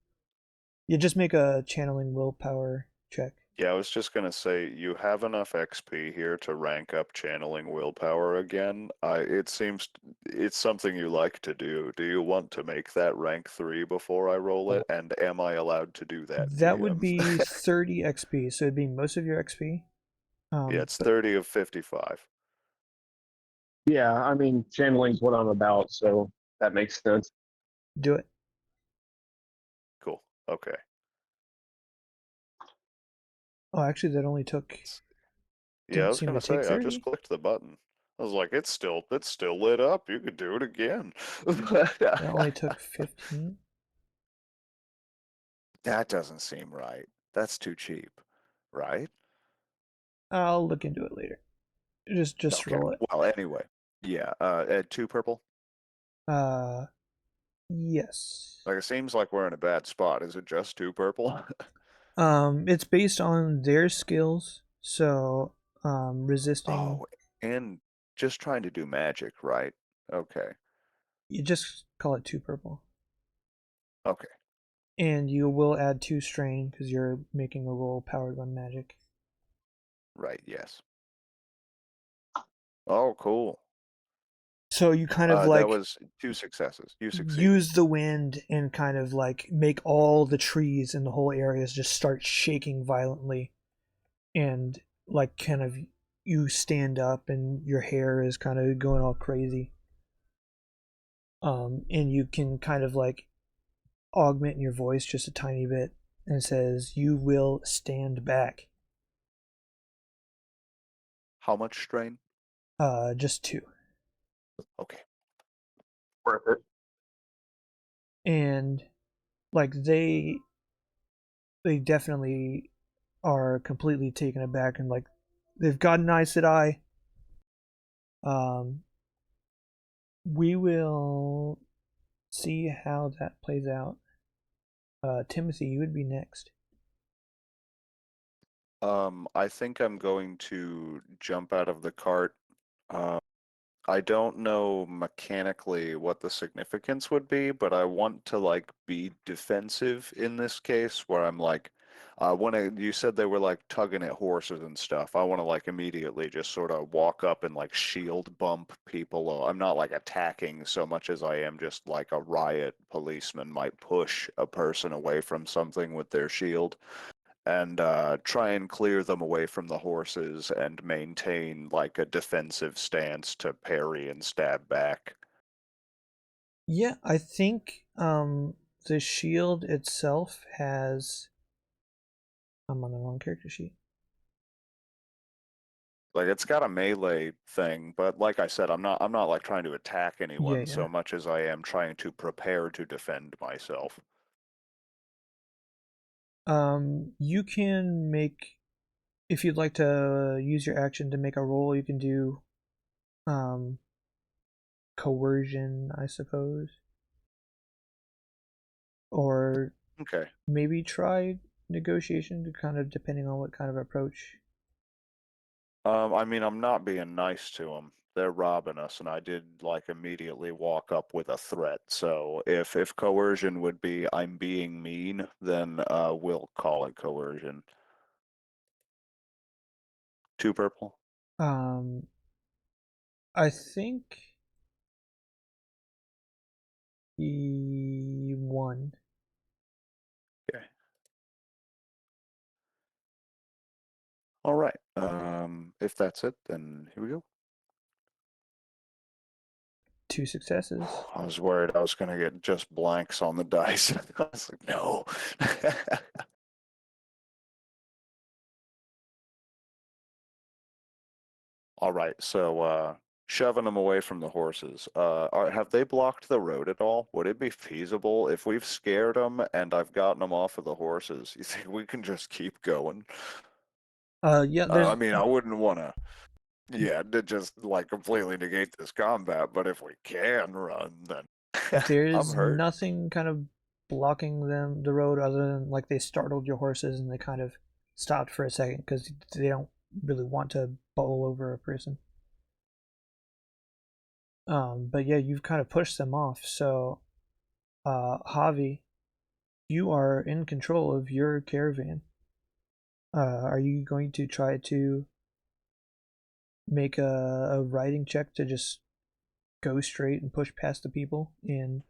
you just make a channeling willpower check. Yeah, I was just gonna say you have enough XP here to rank up channeling willpower again. It seems it's something you like to do. Do you want to make that rank 3 before I roll it? And am I allowed to do that, That would GM? be 30 XP, so it'd be most of your XP. Yeah, it's But 30 of 55. Yeah, I mean, channeling's what I'm about, so that makes sense. do it. Cool. Okay. Oh, actually, that only took. Yeah, I Didn't was seem to gonna take say I just 30. clicked the button. I was like, it's still lit up. You could do it again. That only took 15. That doesn't seem right. That's too cheap, right? I'll look into it later. Just Okay. roll it. Well, anyway, yeah. Add 2 purple. Uh, yes. Like it seems like we're in a bad spot. Is it just 2 purple? It's based on their skills, so resisting. Oh, and just trying to do magic, right? Okay. You just call it 2 purple, Okay. and you will add 2 strain because you're making a roll powered by magic. Right. Yes. Oh, cool. So you kind of That like was 2 successes. You succeeded. use the wind and kind of like make all the trees in the whole areas just start shaking violently, and like kind of you stand up and your hair is kind of going all crazy. And you can kind of like augment your voice just a tiny bit, and it says you will stand back. How much strain? Just 2. Okay. Worth it. And like they definitely are completely taken aback, and like they've got an eye said eye. We will see how that plays out. Timothy, you would be next. I think I'm going to jump out of the cart. Uh, I don't know mechanically what the significance would be, but I want to like be defensive in this case where I'm like, you said they were like tugging at horses and stuff, I want to like immediately just sort of walk up and like shield bump people. I'm not like attacking so much as I am just like a riot policeman might push a person away from something with their shield and try and clear them away from the horses and maintain like a defensive stance to parry and stab back. Yeah, I think the shield itself has. I'm on the wrong character sheet. Like it's got a melee thing, but like I said, I'm not like trying to attack Yeah, anyone yeah. so much as I am trying to prepare to defend myself. You can make, if you'd like to use your action to make a roll, you can do um coercion, I suppose, or Okay. maybe try negotiation, kind of depending on what kind of approach. I mean, I'm not being nice to them. They're robbing us, and I did like immediately walk up with a threat. So if coercion would be I'm being mean, then we'll call it coercion. 2 purple. Um, I think he won. Okay. All right. If that's it, then here we go. 2 successes. I was worried I was gonna get just blanks on the dice. I was like, no. All right, so shoving them away from the horses. Have they blocked the road at all? Would it be feasible if we've scared them and I've gotten them off of the horses? You think we can just keep going? Yeah, there's I mean, I wouldn't want to, yeah, to just like completely negate this combat, but if we can run, then I'm there's hurt. nothing kind of blocking the road other than like they startled your horses and they kind of stopped for a second because they don't really want to bowl over a person. But yeah, you've kind of pushed them off. So, Javi, you are in control of your caravan. Are you going to try to make a riding check to just go straight and push past the people and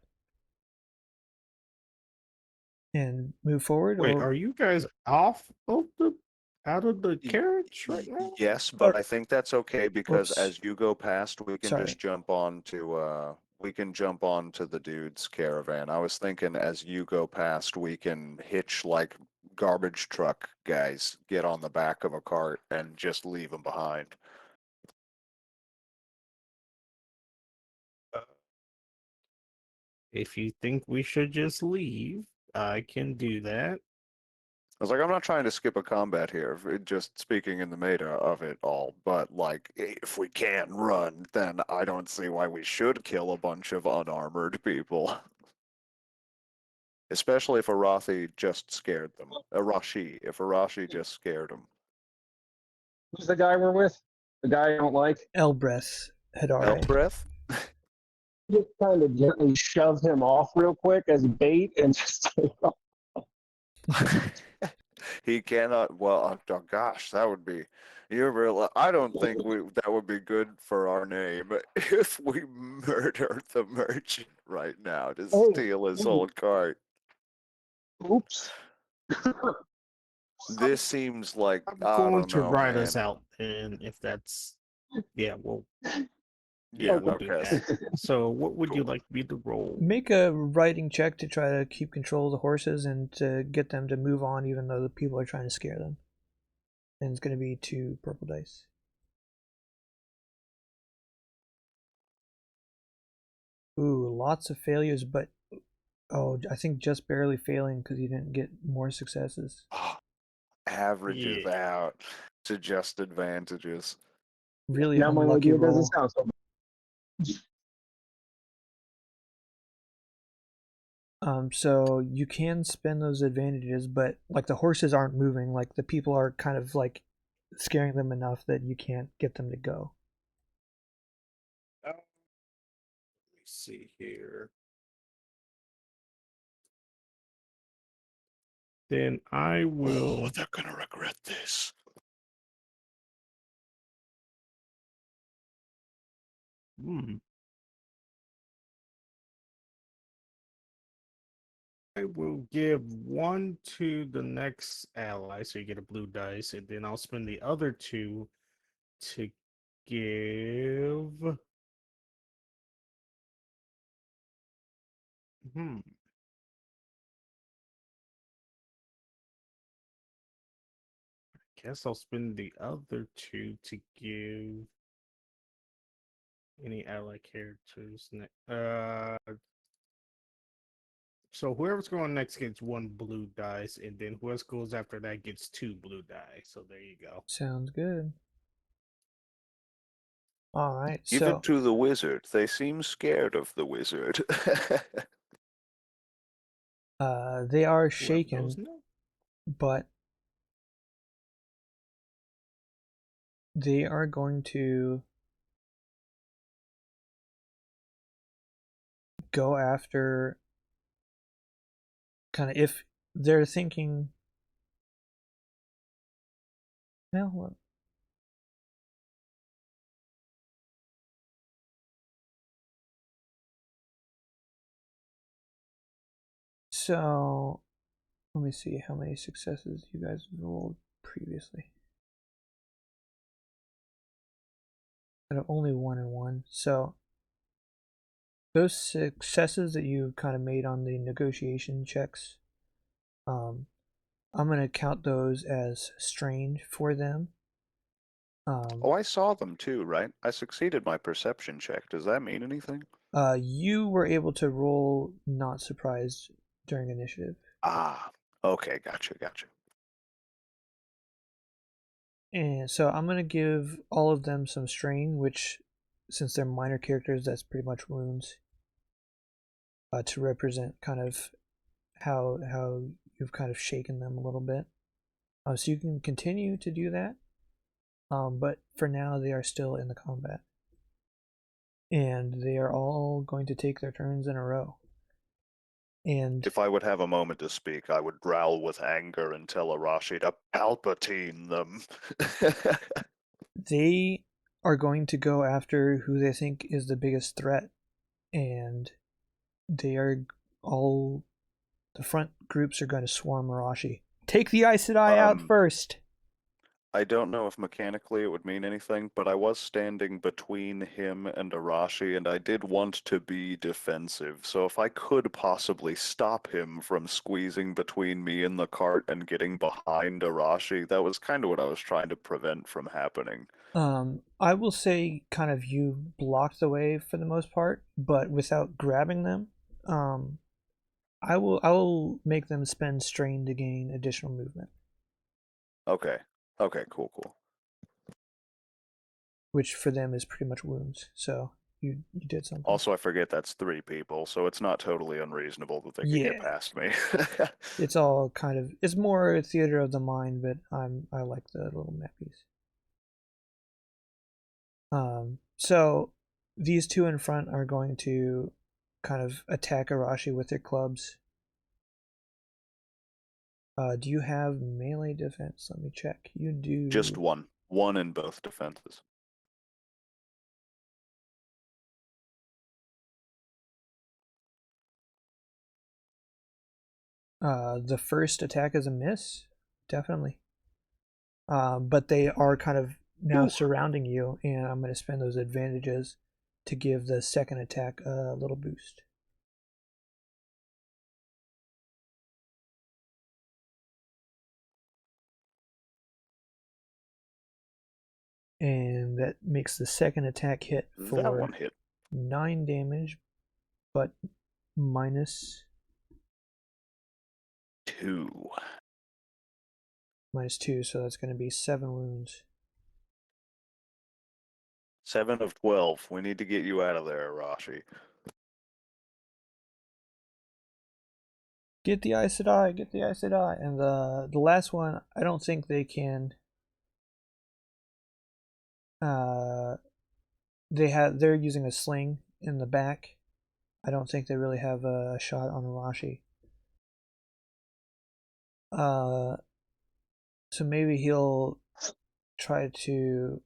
move forward, Wait, or are you guys out of the carriage right now? Yes, Or- but I think that's okay because whoops, as you go past, we can sorry. just jump on to the dude's caravan. I was thinking as you go past, we can hitch like garbage truck guys, get on the back of a cart and just leave them behind. If you think we should just leave, I can do that. I was like, I'm not trying to skip a combat here, just speaking in the meta of it all, but like, if we can't run, then I don't see why we should kill a bunch of unarmored people. Especially if Arathi just scared them. If Arashi just scared them. Who's the guy we're with? The guy I don't like? Elbreth Hadare. Elbreth? Just kind of gently shove him off real quick as bait and just take off. He cannot. Well, oh gosh, that would be. You real? I don't think that would be good for our name if we murder the merchant right now to Hey, steal his hey, old cart. oops. This seems like I'm I going don't to know, ride us man. out, and if that's yeah, well, Yeah, we'll do okay, that. So, what would you cool. like me to roll? Make a riding check to try to keep control of the horses and to get them to move on, even though the people are trying to scare them. And it's going to be 2 purple dice. Ooh, lots of failures, but I think just barely failing because you didn't get more successes. Ah, averages Yeah. out to just advantages. Really Now my unlucky idea doesn't roll. sound so bad. So you can spend those advantages, but like the horses aren't moving, like the people are kind of like scaring them enough that you can't get them to go. Let me see here. Then I will. Oh, they're gonna regret this. Hmm. I will give 1 to the next ally, so you get a blue dice, and then I'll spend the other 2 to give. Hmm. Guess I'll spend the other 2 to give any ally characters. So whoever's going next gets 1 blue dice, and then whoever goes after that gets 2 blue dice. So there you go. Sounds good. All right, Even so to the wizard, they seem scared of the wizard. they are Whoever goes shaken, next. but they are going to go after kind of if they're thinking, well, so let me see how many successes you guys rolled previously. Out of only 1 and 1. So those successes that you kind of made on the negotiation checks, I'm gonna count those as strained for them. Oh, I saw them too, right? I succeeded my perception check. Does that mean anything? You were able to roll not surprised during initiative. Ah, okay, gotcha. And so I'm going to give all of them some strain, which, since they're minor characters, that's pretty much wounds, to represent kind of how you've kind of shaken them a little bit. So you can continue to do that, but for now they are still in the combat. And they are all going to take their turns in a row. And If I would have a moment to speak, I would growl with anger and tell Arashi to Palpatine them. they are going to go after who they think is the biggest threat. And they are all, the front groups are going to swarm Arashi. Take the Aes Sedai out first. I don't know if mechanically it would mean anything, but I was standing between him and Arashi, and I did want to be defensive. So if I could possibly stop him from squeezing between me and the cart and getting behind Arashi, that was kind of what I was trying to prevent from happening. I will say kind of you blocked the way for the most part, but without grabbing them. I will make them spend strain to gain additional movement. Okay. Okay, cool. Which for them is pretty much wounds. So you did something. Also, I forget that's 3 people, so it's not totally unreasonable that they could get past me. It's all kind of, it's more a theater of the mind, but I like the little mappies. So these two in front are going to kind of attack Arashi with their clubs. Do you have melee defense? Let me check. You do. Just one. One in both defenses. The first attack is a miss, definitely. But they are kind of now surrounding you, and I'm going to spend those advantages to give the second attack a little boost. And that makes the second attack hit for That one hit. 9 damage, but minus 2. Minus 2, so that's going to be 7 wounds. 7 of 12. We need to get you out of there, Arashi. Get the Aes Sedai, get the Aes Sedai. And the last one, I don't think they can. They're using a sling in the back. I don't think they really have a shot on Arashi. So maybe he'll try to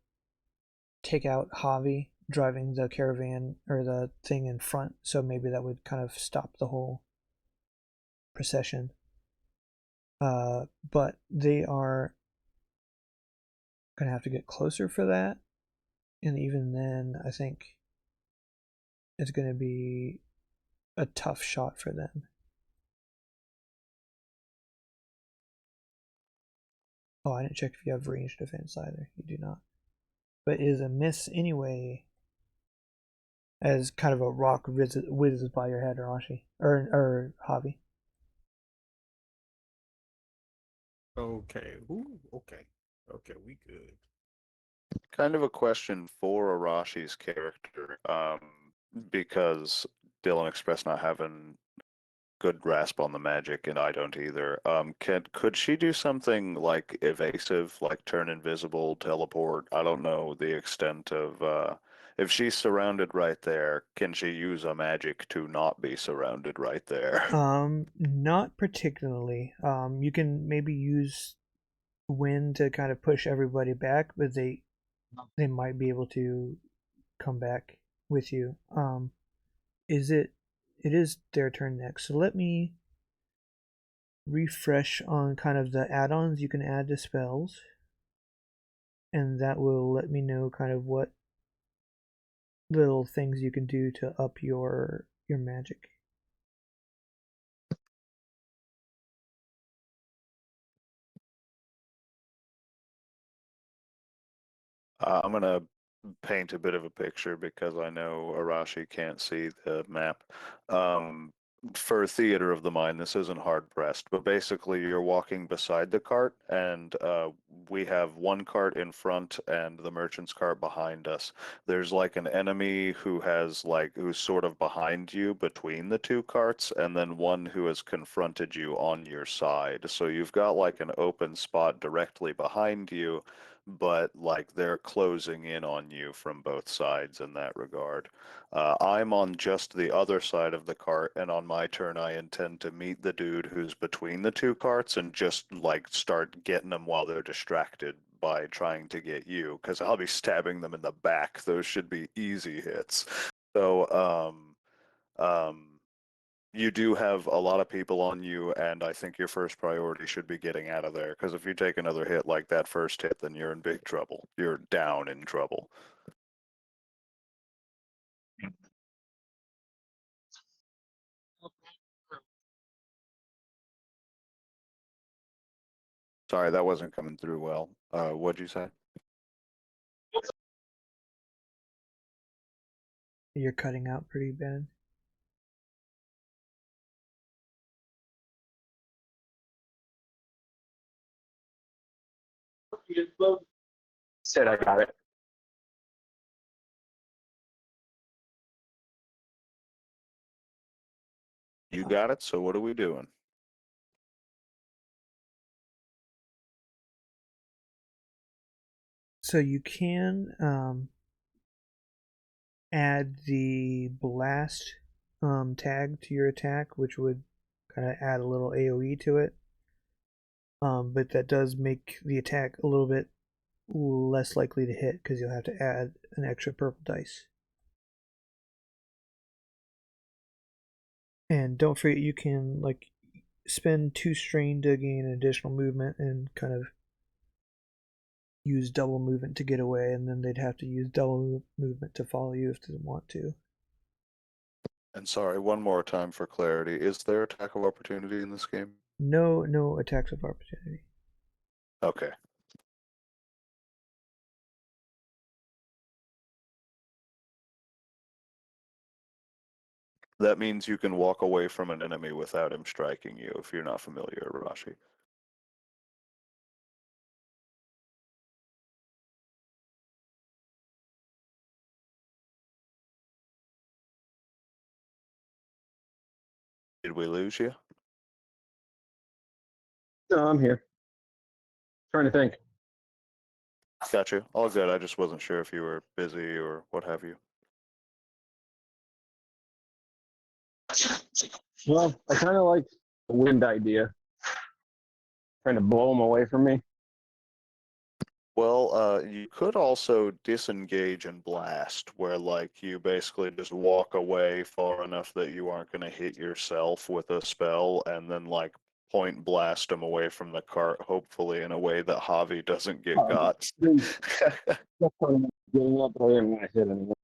take out Javi driving the caravan or the thing in front. So maybe that would kind of stop the whole procession. But they are gonna have to get closer for that, and even then, I think it's gonna be a tough shot for them. Oh, I didn't check if you have ranged defense either. You do not. But it is a miss anyway, as kind of a rock whizzes by your head, Arashi. Or Javi. Okay. Ooh, okay. Okay, we good. Kind of a question for Arashi's character, because Dylan expressed not having good grasp on the magic, and I don't either. Could she do something like evasive, like turn invisible, teleport? I don't know the extent of, if she's surrounded right there, can she use a magic to not be surrounded right there? Not particularly. You can maybe use wind to kind of push everybody back, but they might be able to come back with you. It is their turn next. So let me refresh on kind of the add-ons you can add to spells, and that will let me know kind of what little things you can do to up your magic. I'm gonna paint a bit of a picture because I know Arashi can't see the map. for theater of the mind, this isn't hard pressed, but basically you're walking beside the cart, and we have one cart in front and the merchant's cart behind us. There's like an enemy who's sort of behind you between the two carts, and then one who has confronted you on your side. So you've got like an open spot directly behind you, but like they're closing in on you from both sides in that regard. I'm on just the other side of the cart, and on my turn, I intend to meet the dude who's between the two carts and just like start getting them while they're distracted by trying to get you, because I'll be stabbing them in the back. Those should be easy hits. So, you do have a lot of people on you, and I think your first priority should be getting out of there, because if you take another hit like that first hit, then you're in big trouble. You're down in trouble. Sorry, that wasn't coming through well. What'd you say? You're cutting out pretty bad. Said I got it. You got it, so what are we doing? So you can add the blast tag to your attack, which would kind of add a little AoE to it. But that does make the attack a little bit less likely to hit because you'll have to add an extra purple dice. And don't forget, you can like spend 2 strain to gain additional movement and kind of use double movement to get away, and then they'd have to use double movement to follow you if they want to. And sorry, one more time for clarity. Is there attack of opportunity in this game? No attacks of opportunity. Okay. That means you can walk away from an enemy without him striking you if you're not familiar, Rashi. Did we lose you? No, I'm here. Trying to think. Got you. All good. I just wasn't sure if you were busy or what have you. Well, I kind of like the wind idea. Trying to blow them away from me. Well, you could also disengage and blast, where like you basically just walk away far enough that you aren't going to hit yourself with a spell, and then like point blast them away from the cart, hopefully in a way that Javi doesn't get got. That's what I'm getting up, but I didn't want to hit anyone.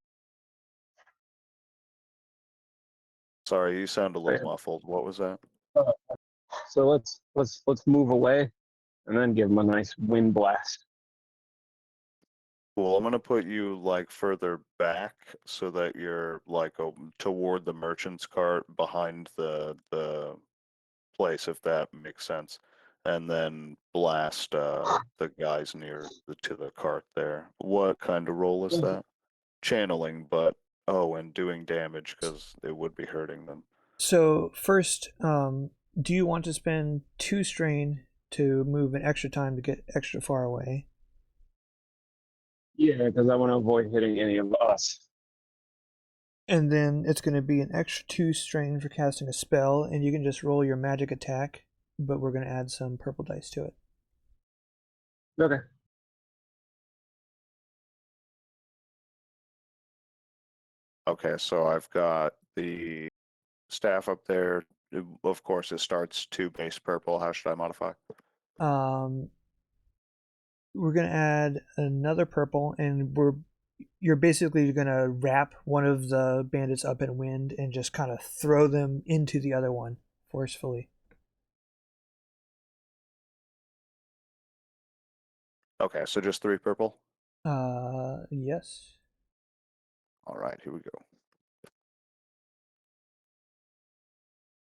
Sorry, you sound a little muffled. What was that? So let's move away, and then give them a nice wind blast. Cool. I'm gonna put you like further back so that you're like toward the merchant's cart behind the place, if that makes sense, and then blast the guys near to the cart there. What kind of roll is that? Channeling, but and doing damage because it would be hurting them. So first, do you want to spend 2 strain to move an extra time to get extra far away? Yeah, because I want to avoid hitting any of us. And then it's going to be an extra 2 strain for casting a spell, and you can just roll your magic attack, but we're going to add some purple dice to it. Okay. Okay, so I've got the staff up there. Of course, it starts 2 base purple. How should I modify? We're going to add another purple, and you're basically going to wrap one of the bandits up in wind and just kind of throw them into the other one forcefully. Okay, so just 3 purple? Yes. All right, here we go.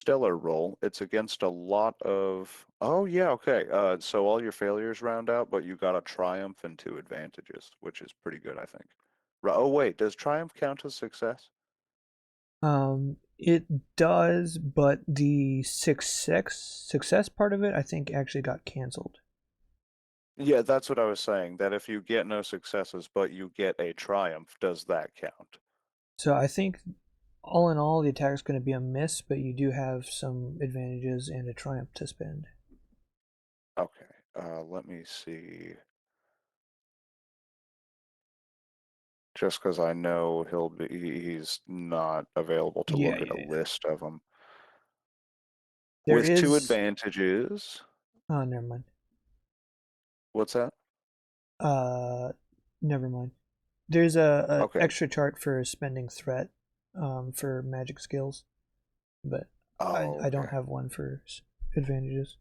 stellar roll. It's against a lot of. Oh yeah, okay. So all your failures round out, but you got a triumph and 2 advantages, which is pretty good, I think. Oh wait, does triumph count as success? It does, but the success part of it, I think, actually got canceled. Yeah, that's what I was saying. That if you get no successes, but you get a triumph, does that count? So I think, all in all, the attack is going to be a miss, but you do have some advantages and a triumph to spend. Okay. Let me see. Just because I know he's not available to Yeah, look at a yeah. list of them. There With 2 is. advantages. Oh, never mind. What's that? Uh, Never mind. There's a Okay. extra chart for spending threat, for magic skills, but Oh, I don't okay. have one for advantages.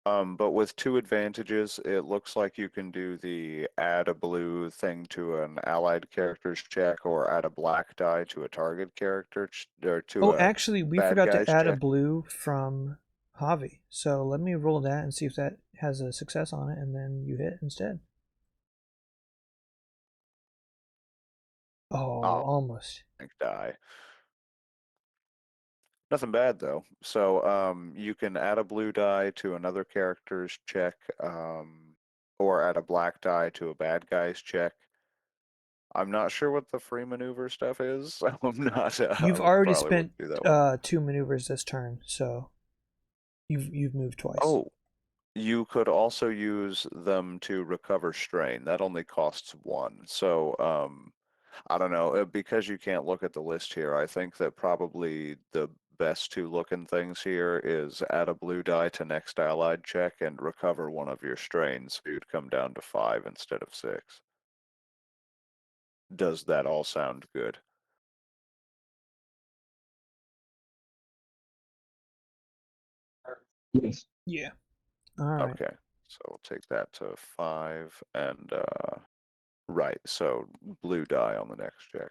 But with 2 advantages, it looks like you can do the add a blue thing to an allied character's check or add a black die to a target character or to Oh, a actually, we bad forgot to guy's add a check. blue from Javi. So let me roll that and see if that has a success on it, and then you hit instead. Oh, Oh, almost. die. Nothing bad though. So you can add a blue die to another character's check, or add a black die to a bad guy's check. I'm not sure what the free maneuver stuff is, so I'm not. You've already Probably spent wouldn't do that one. 2 maneuvers this turn, so you've moved twice. Oh, you could also use them to recover strain. That only costs 1. So I don't know. Because you can't look at the list here, I think that probably the best 2 looking things here is add a blue die to next allied check and recover 1 of your strains. So you'd come down to 5 instead of 6. Does that all sound good? Yes. Yeah. All right. Okay. So we'll take that to 5 and right. So blue die on the next check.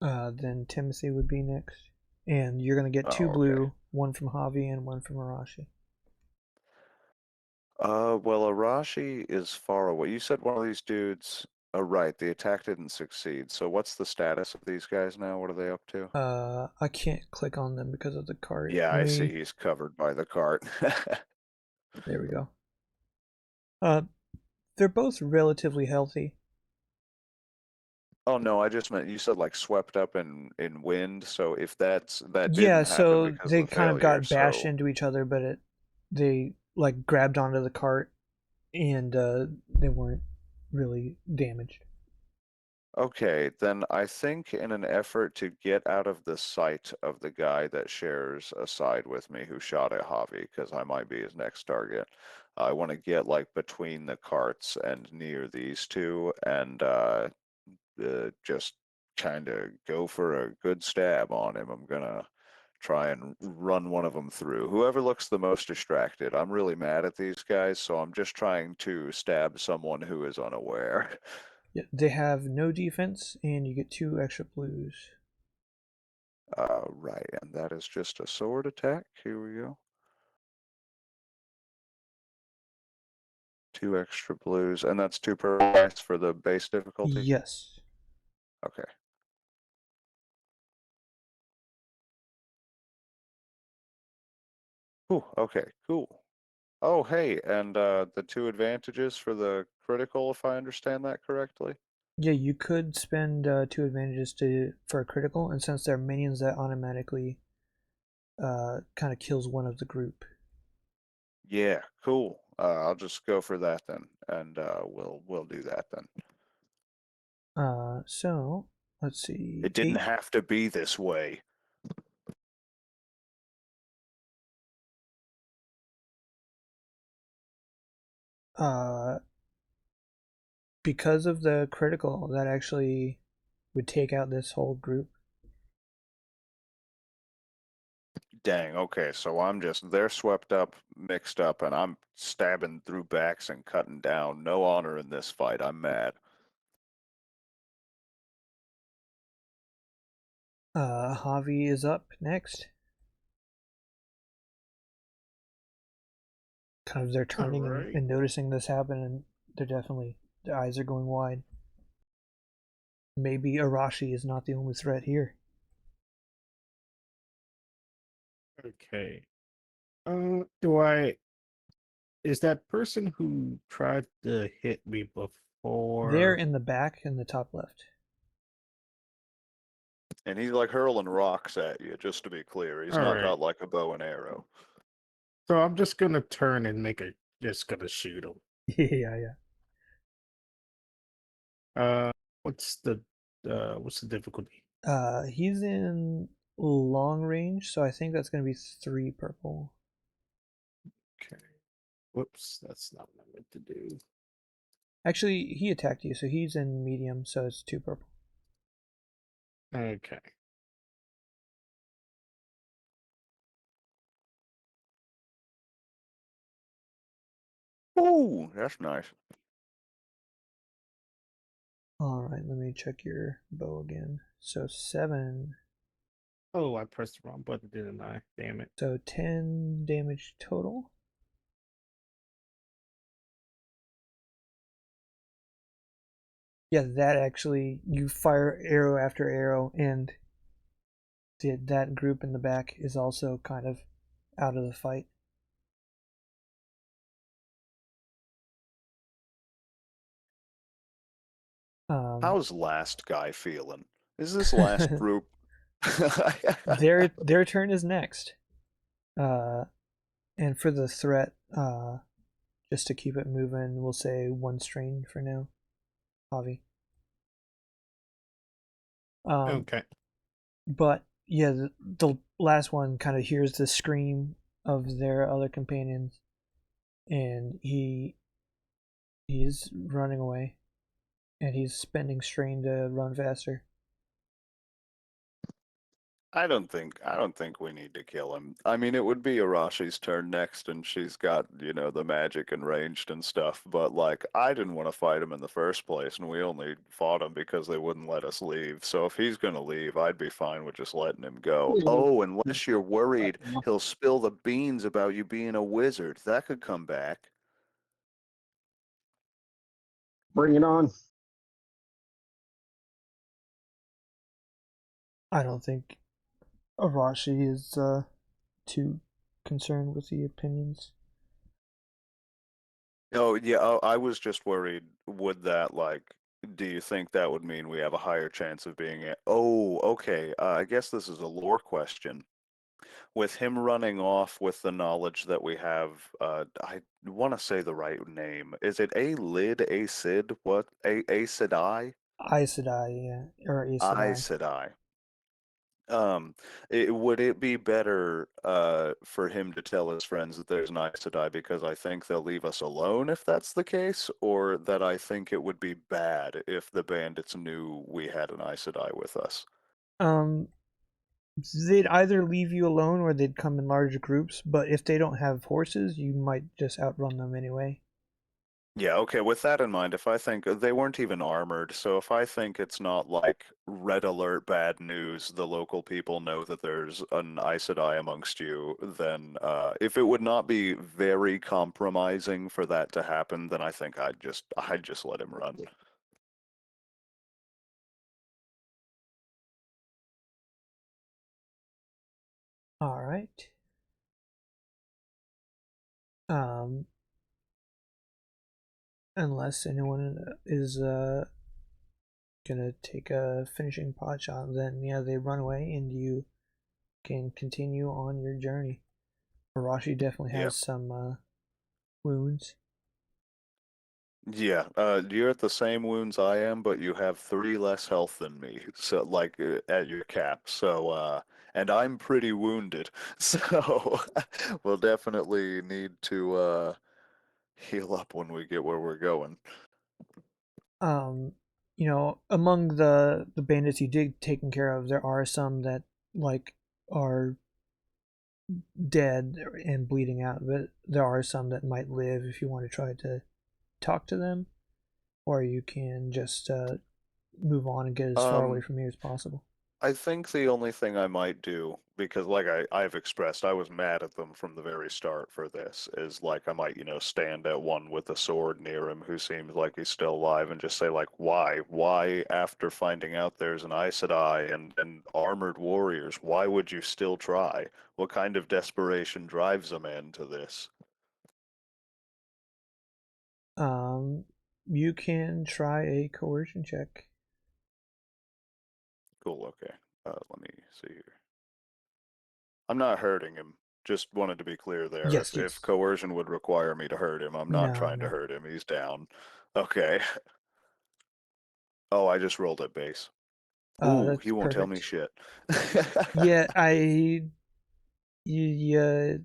Then Timothy would be next, and you're gonna get 2 Oh, okay. blue, one from Javi and one from Arashi. Well, Arashi is far away. You said one of these dudes. Oh, right. The attack didn't succeed. So what's the status of these guys now? What are they up to? I can't click on them because of the cart. Yeah, Let I see me. he's covered by the cart. There we go. They're both relatively healthy. Oh no, I just meant you said like swept up in wind. So if that Yeah, didn't happen so because of they the kind of failure, got bashed so into each other, but they like grabbed onto the cart, and they weren't really damaged. okay, then I think in an effort to get out of the sight of the guy that shares a side with me who shot at Javi, because I might be his next target, I want to get like between the carts and near these 2 and just kind of go for a good stab on him. I'm gonna try and run one of them through. Whoever looks the most distracted. I'm really mad at these guys, so I'm just trying to stab someone who is unaware. Yeah, they have no defense, and you get 2 extra blues. Right, and that is just a sword attack. Here we go. 2 extra blues, and that's 2 per dice for the base difficulty. Yes. Okay. Ooh, okay, cool. Oh, hey, and the 2 advantages for the critical, if I understand that correctly. Yeah, you could spend 2 advantages for a critical, and since they're minions, that automatically kind of kills one of the group. Yeah, cool. I'll just go for that then, and we'll do that then. So let's see, It didn't 8. have to be this way. Uh, because of the critical, that actually would take out this whole group. Dang, okay, so they're swept up, mixed up, and I'm stabbing through backs and cutting down. No honor in this fight. I'm mad. Javi is up next. kind of they're turning Alright. and noticing this happen, and their eyes are going wide. Maybe Arashi is not the only threat here. Okay. Do I? Is that person who tried to hit me before? They're in the back in the top left. And he's like hurling rocks at you, just to be clear. He's not Alright. got like a bow and arrow. So I'm just gonna turn and just gonna shoot him. Yeah. What's the difficulty? He's in long range, so I think that's going to be 3 purple. Okay. Whoops, that's not what I meant to do. Actually, he attacked you, so he's in medium, so it's 2 purple. Okay. Ooh, that's nice. Alright, let me check your bow again. So 7. Oh, I pressed the wrong button, didn't I? Damn it. So 10 damage total. Yeah, that actually, you fire arrow after arrow, and that group in the back is also kind of out of the fight. How's last guy feeling? Is this last group? their turn is next. And for the threat, just to keep it moving, we'll say 1 strain for now. Javi. Okay. But yeah, the last one kind of hears the scream of their other companions, and he's running away, and he's spending strain to run faster. I don't think we need to kill him. I mean, it would be Arashi's turn next, and she's got, the magic and ranged and stuff, but like I didn't want to fight him in the first place, and we only fought him because they wouldn't let us leave. So if he's gonna leave, I'd be fine with just letting him go. Oh, unless you're worried he'll spill the beans about you being a wizard. That could come back. Bring it on. I don't think Arashi is too concerned with the opinions. Oh, yeah, I was just worried, would that, like, do you think that would mean we have a higher chance of being a— Oh, okay, I guess this is a lore question. With him running off with the knowledge that we have, I want to say the right name. Is it A Sid? What? Aes Sedai? Aes Sedai, yeah, or Aes Aes Sedai. Sedai. Um, would it be better for him to tell his friends that there's an Aes Sedai because I think they'll leave us alone if that's the case, or that I think it would be bad if the bandits knew we had an Aes Sedai with us? Um, they'd either leave you alone or they'd come in large groups, but if they don't have horses, you might just outrun them anyway. Yeah, okay, with that in mind, if I think they weren't even armored, so if I think it's not like red alert bad news, the local people know that there's an Aes Sedai amongst you, then if it would not be very compromising for that to happen, then I think I'd just let him run. All right. Um, unless anyone is gonna take a finishing pot shot, then yeah, they run away and you can continue on your journey. Arashi definitely Yeah. has some wounds. Yeah, you're at the same wounds I am, but you have 3 less health than me, so like at your cap. So and I'm pretty wounded. So we'll definitely need to heal up when we get where we're going. Um, among the bandits you did taken care of, there are some that like are dead and bleeding out, but there are some that might live if you want to try to talk to them, or you can just move on and get as far away Um, from here as possible. I think the only thing I might do, because like I've expressed, I was mad at them from the very start for this, is like I might, stand at one with a sword near him who seems like he's still alive and just say like, why? Why after finding out there's an Aes Sedai and armored warriors, why would you still try? What kind of desperation drives a man to this? You can try a coercion check. Cool, okay. Let me see here. I'm not hurting him. Just wanted to be clear there. Yes, If yes. coercion would require me to hurt him, I'm not No, trying to no. hurt him. He's down. Okay. Oh, I just rolled at base. Ooh, That's he won't tell me perfect. shit. Yeah, you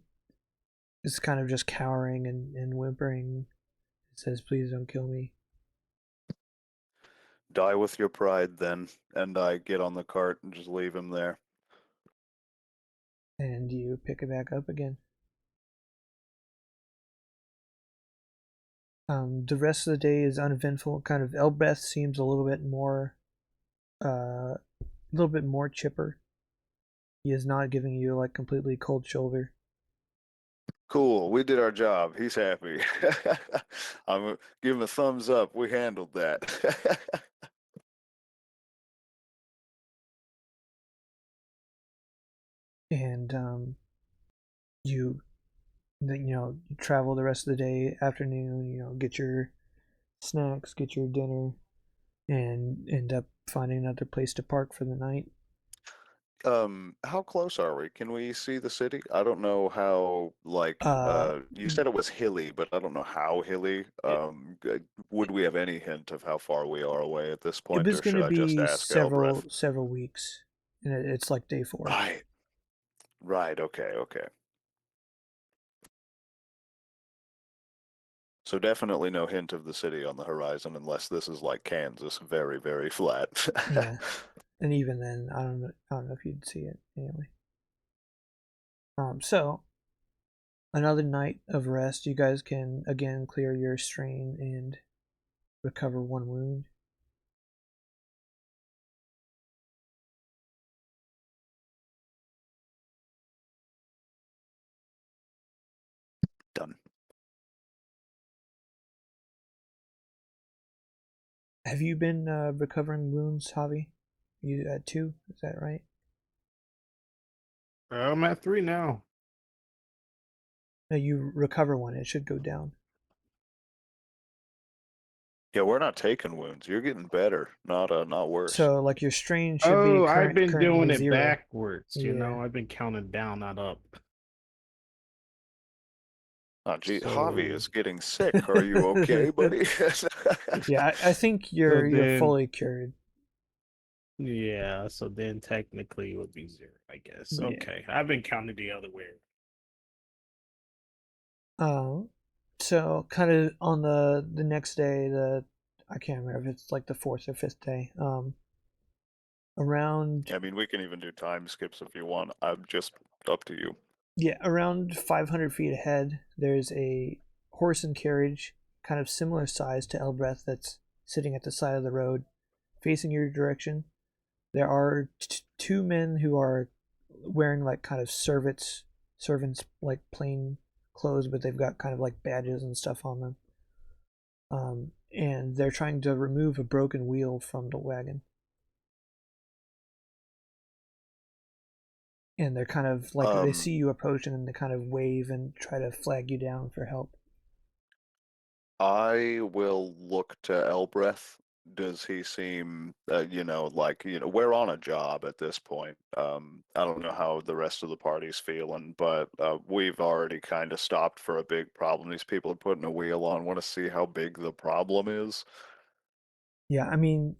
is kind of just cowering and whimpering. It says, "Please don't kill me." Die with your pride, then. And I get on the cart and just leave him there. And you pick it back up again. The rest of the day is uneventful. Kind of Elbeth seems a little bit more chipper. He is not giving you like completely cold shoulder. Cool, we did our job. He's happy. I'm give him a thumbs up. We handled that. And you you travel the rest of the day, afternoon. Get your snacks, get your dinner, and end up finding another place to park for the night. How close are we? Can we see the city? I don't know how, like, Uh, you said it was hilly, but I don't know how hilly. it, Would we have any hint of how far we are away at this it point, was or going should to I just be ask Elbreth? several weeks, and it's like day 4. Right, right, okay, okay. So definitely no hint of the city on the horizon unless this is like Kansas, very, very flat. Yeah, and even then, I don't know if you'd see it anyway. So another night of rest. You guys can again clear your strain and recover 1 wound. Done. Have you been recovering wounds, Javi? You at 2? Is that right? I'm at 3 now. No, you recover 1. It should go down. Yeah, we're not taking wounds. You're getting better, not worse. So like your strain should be Oh, I've been doing currently it 0. backwards. Yeah. I've been counting down, not up. Oh, gee, Javi So, is getting sick. Are you okay, buddy? Yeah, I think so you're then, fully cured. yeah. So then, technically, it would be 0, I guess. Yeah. Okay, I've been counting the other way. So kind of on the next day, I can't remember if it's like the 4th or 5th day. Around I mean, we can even do time skips if you want. I'm just up to you. Yeah, around 500 feet ahead, there's a horse and carriage, kind of similar size to Elbreth, that's sitting at the side of the road, facing your direction. There are 2 men who are wearing like kind of servants like plain clothes, but they've got kind of like badges and stuff on them. And they're trying to remove a broken wheel from the wagon. And they're kind of like they Um, see you approaching and they kind of wave and try to flag you down for help. I will look to Elbreth. Does he seem, we're on a job at this point. I don't know how the rest of the party's feeling, but we've already kind of stopped for a big problem. These people are putting a wheel on. Want to see how big the problem is? Yeah, I mean,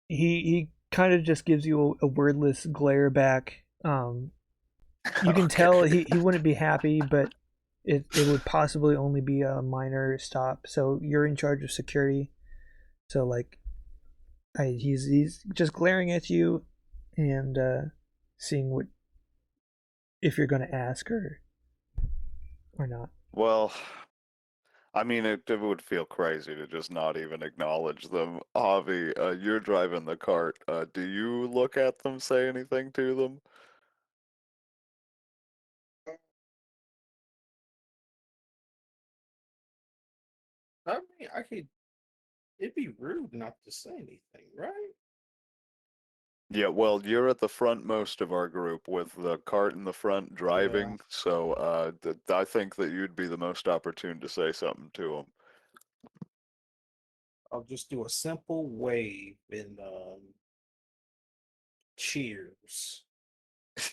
he kind of just gives you a wordless glare back. You can tell Okay. he wouldn't be happy, but it would possibly only be a minor stop. So you're in charge of security. So like, he's just glaring at you and seeing what if you're going to ask or not. Well, I mean, it would feel crazy to just not even acknowledge them. Avi, you're driving the cart. Do you look at them, say anything to them? I mean, I could. It'd be rude not to say anything, right? Yeah, well, you're at the front most of our group with the cart in the front Yeah. driving, so I think that you'd be the most opportune to say something to them. I'll just do a simple wave and cheers.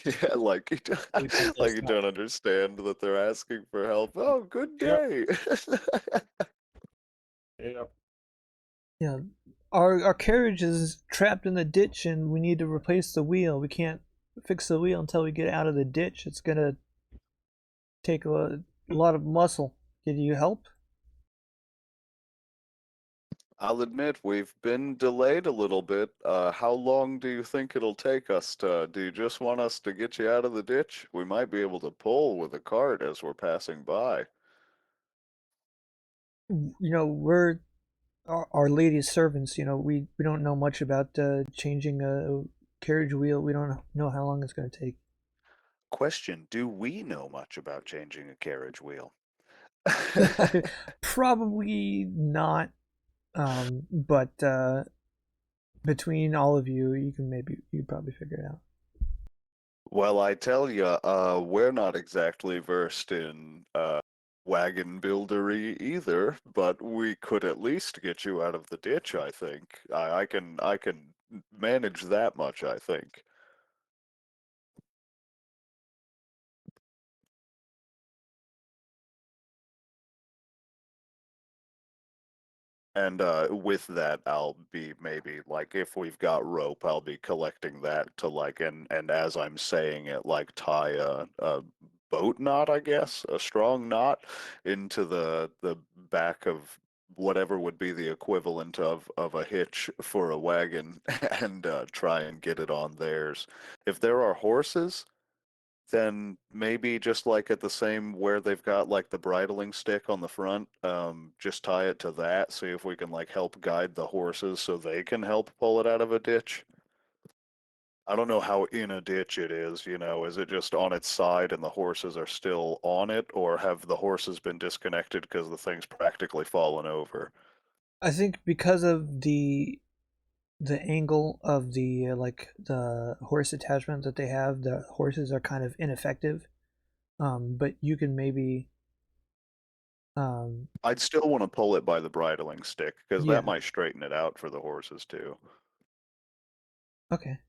Yeah, like Hope that like does you not. don't understand that they're asking for help. Oh, good Yep. day. Yep. Yeah, our carriage is trapped in the ditch, and we need to replace the wheel. We can't fix the wheel until we get out of the ditch. It's gonna take a lot of muscle. Can you help? I'll admit we've been delayed a little bit. How long do you think it'll take us to? Do you just want us to get you out of the ditch? We might be able to pull with a cart as we're passing by. We're our lady's servants. We don't know much about changing a carriage wheel. We don't know how long it's going to take. Question, do we know much about changing a carriage wheel? Probably not. But between all of you, you probably figure it out. Well, I tell you, we're not exactly versed in wagon buildery either, but we could at least get you out of the ditch, I think. I can manage that much, I think. And with that, I'll be maybe like if we've got rope, I'll be collecting that to like and as I'm saying it, like tie a boat knot, I guess, a strong knot into the back of whatever would be the equivalent of a hitch for a wagon, and try and get it on theirs. If there are horses, then maybe just like at the same where they've got like the bridling stick on the front, just tie it to that, see if we can like help guide the horses so they can help pull it out of a ditch. I don't know how in a ditch it is, is it just on its side and the horses are still on it, or have the horses been disconnected because the thing's practically fallen over? I think because of the angle of the horse attachment that they have, the horses are kind of ineffective. But you can maybe um, I'd still want to pull it by the bridling stick because that yeah, might straighten it out for the horses too. okay.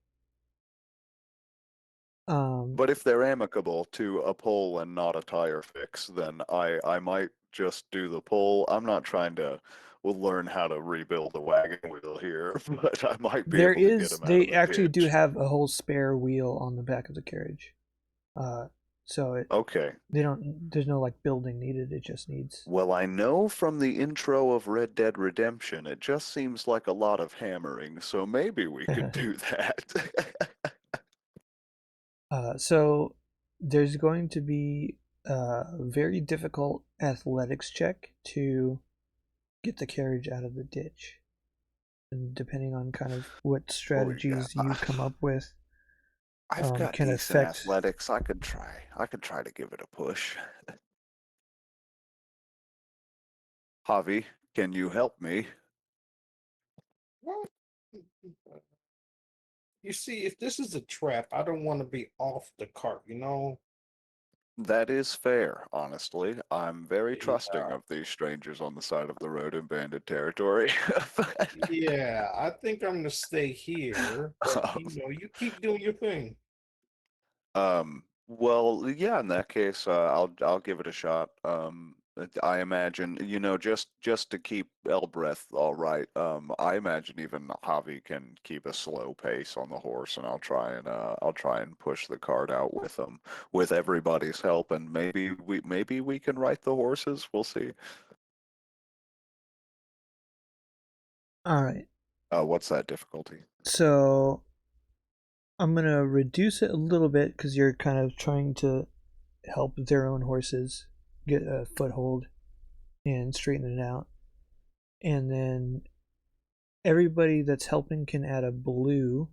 Um, But if they're amicable to a pull and not a tire fix, then I might just do the pull. I'm not trying to learn how to rebuild a wagon wheel here, but I might be able to get them out of they the actually do ditch. have a whole spare wheel on the back of the carriage. Uh, so Okay. there's no like building needed. It just needs. Well, I know from the intro of Red Dead Redemption, it just seems like a lot of hammering, so maybe we could do that. So there's going to be a very difficult athletics check to get the carriage out of the ditch. And depending on kind of what Oh yeah. strategies you come up with, I've got can decent affect. athletics. I could try. I could try to give it a push. Javi, can you help me? What? You see, if this is a trap, I don't want to be off the cart, you know? That is fair, honestly. I'm very trusting Yeah. of these strangers on the side of the road in bandit territory. Yeah, I think I'm gonna stay here, but you keep doing your thing. well, yeah, in that case, I'll give it a shot. I imagine, just to keep Elbreth all right, I imagine even Javi can keep a slow pace on the horse, and I'll try and push the cart out with him, with everybody's help, and maybe we can ride the horses. We'll see. All right. What's that difficulty? So I'm gonna reduce it a little bit because you're kind of trying to help their own horses get a foothold. and straighten it out. And then everybody that's helping can add a blue.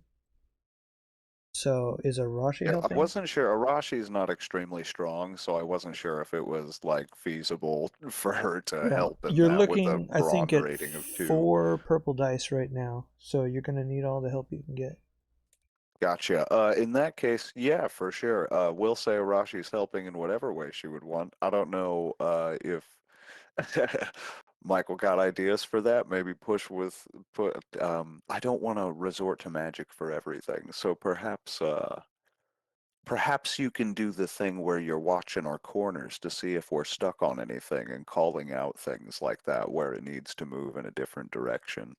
So is Arashi Yeah, I helping? wasn't sure. Arashi's not extremely strong, so I wasn't sure if it was like feasible for her to Well, help in you're that with a looking, I think, brawn at rating of 2. 4 purple dice right now. So you're going to need all the help you can get. Gotcha. In that case, yeah, for sure. We'll say Arashi's helping in whatever way she would want. I don't know if Michael got ideas for that. Maybe put I don't want to resort to magic for everything. So perhaps you can do the thing where you're watching our corners to see if we're stuck on anything and calling out things like that where it needs to move in a different direction.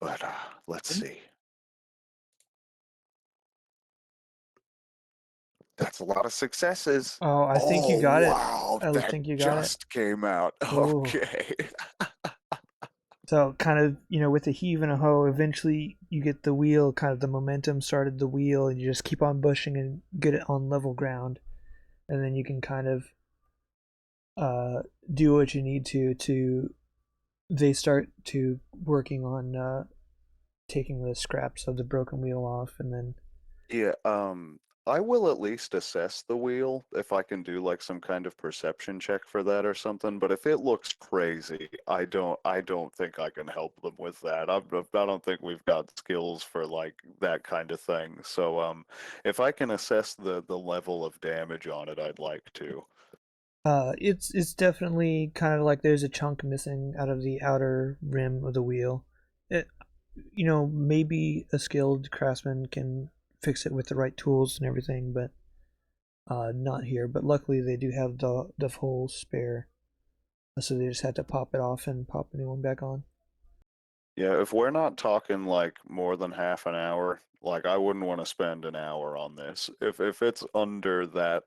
But let's see. That's a lot of successes. Oh, I think you Oh, got it. wow. I That think you got it. just came out. Oh. Okay. So kind of, with a heave and a hoe, eventually you get the wheel, kind of the momentum started the wheel, and you just keep on pushing and get it on level ground. And then you can kind of do what you need to they start to working on taking the scraps of the broken wheel off, and then Yeah, I will at least assess the wheel if I can do like some kind of perception check for that or something. But if it looks crazy, I don't think I can help them with that. I don't think we've got skills for like that kind of thing. So, if I can assess the level of damage on it, I'd like to. it's definitely kind of like there's a chunk missing out of the outer rim of the wheel. It, maybe a skilled craftsman can fix it with the right tools and everything, but not here. But luckily they do have the full spare, so they just had to pop it off and pop a new one back on. Yeah, if we're not talking like more than half an hour, like I wouldn't want to spend an hour on this. If it's under that,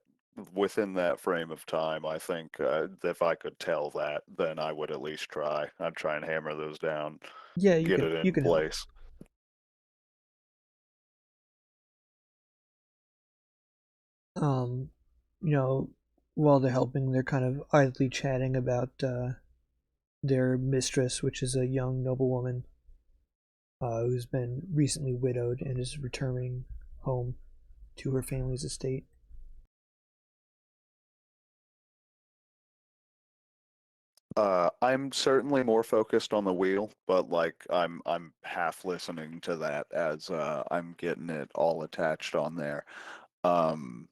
within that frame of time, I think if I could tell that, then I would at least try. I'd try and hammer those down, Yeah, get it you in can help. place. Um, you know, while they're helping, they're kind of idly chatting about their mistress, which is a young noblewoman who's been recently widowed and is returning home to her family's estate. I'm certainly more focused on the wheel, but like I'm half listening to that as I'm getting it all attached on there. Um,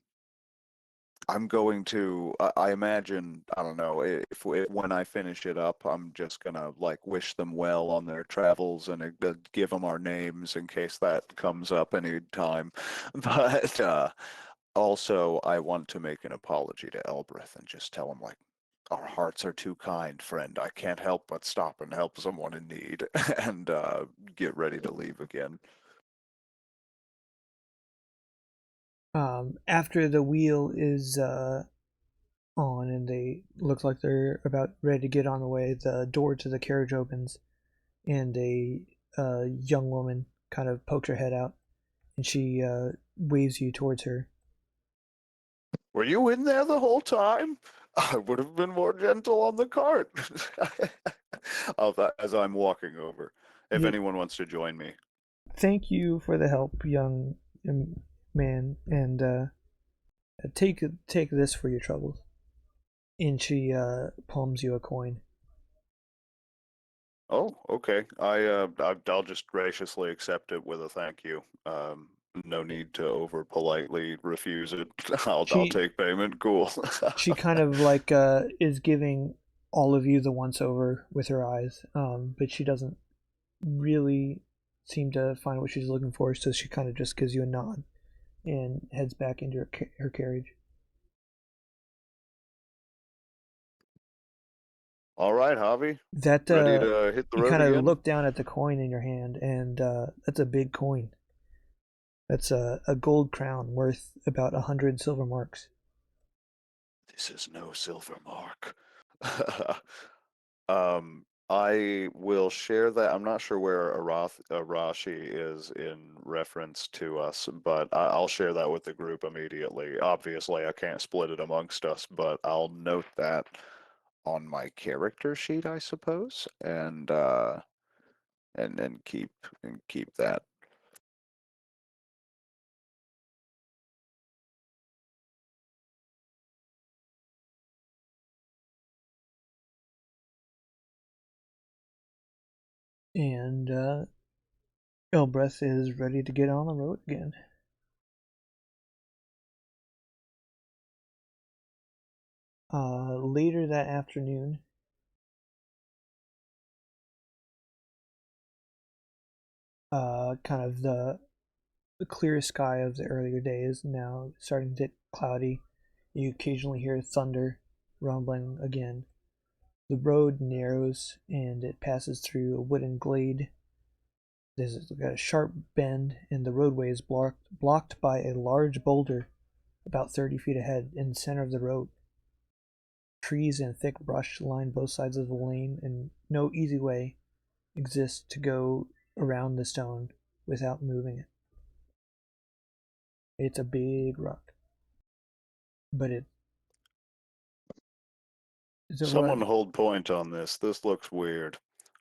I'm going to, I imagine, I don't know, when I finish it up, I'm just gonna like wish them well on their travels and give them our names in case that comes up any time. But also, I want to make an apology to Elbreth and just tell him like, our hearts are too kind, friend. I can't help but stop and help someone in need, and get ready to leave again. After the wheel is on and they look like they're about ready to get on the way, the door to the carriage opens and a young woman kind of pokes her head out and she waves you towards her. Were you in there the whole time? I would have been more gentle on the cart. As I'm walking over, if You, anyone wants to join me. thank you for the help, young man, and take this for your troubles. And she palms you a coin. Oh, okay. I'll just graciously accept it with a thank you. No need to over politely refuse it. I'll She take payment. Cool. she kind of like is giving all of you the once over with her eyes, but she doesn't really seem to find what she's looking for, so she kind of just gives you a nod and heads back into her carriage. All right, Javi. That Ready to hit the you road kind of again? look down at the coin in your hand, and that's a big coin. That's a gold crown worth about 100 silver marks. This is no silver mark. Um, I will share that. I'm not sure where Arashi is in reference to us, but I'll share that with the group immediately. Obviously, I can't split it amongst us, but I'll note that on my character sheet, I suppose, and keep that. And Elbreth is ready to get on the road again. Later that afternoon, kind of the clear sky of the earlier day is now starting to get cloudy. You occasionally hear thunder rumbling again. The road narrows and it passes through a wooden glade. There's a sharp bend, and the roadway is blocked by a large boulder about 30 feet ahead in the center of the road. Trees and thick brush line both sides of the lane, and no easy way exists to go around the stone without moving it. It's a big rock, but it's a what? Someone hold point on this. This looks weird.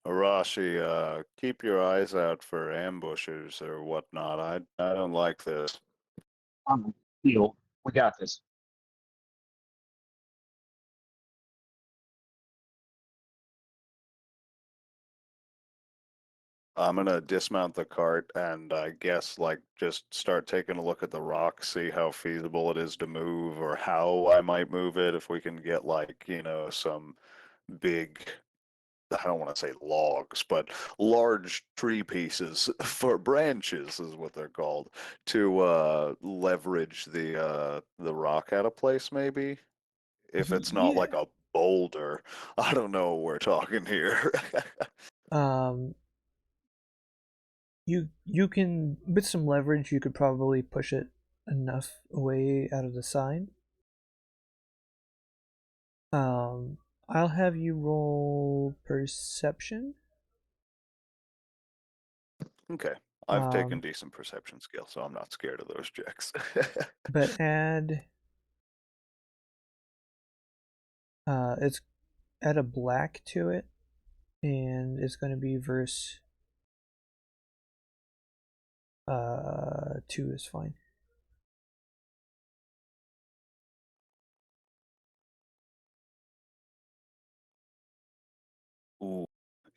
Arashi, keep your eyes out for ambushers or whatnot. I don't like this. Deal. We got this. I'm gonna dismount the cart and I guess like just start taking a look at the rock, see how feasible it is to move or how I might move it if we can get like, some big, I don't want to say logs, but large tree pieces for branches is what they're called to leverage the rock out of place maybe. If it's not Yeah. like a boulder, I don't know what we're talking here. Um, you can, with some leverage, you could probably push it enough away out of the side. I'll have you roll perception. Okay. I've taken Um, decent perception skill, so I'm not scared of those checks. but it's add a black to it, and it's going to be verse 2 is fine. Ooh,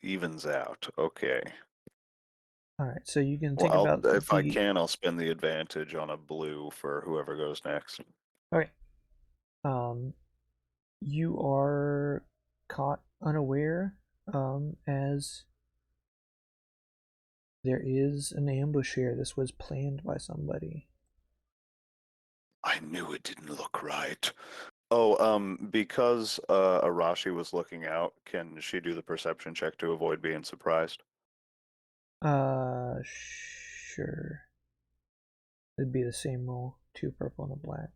evens out. Okay. All right, so you can think Well, about if I the. can, I'll spend the advantage on a blue for whoever goes next. All right. You are caught unaware, as there is an ambush here. This was planned by somebody. I knew it didn't look right. Oh, because Arashi was looking out, can she do the perception check to avoid being surprised? Sure. It'd be the same roll. 2 purple and a black.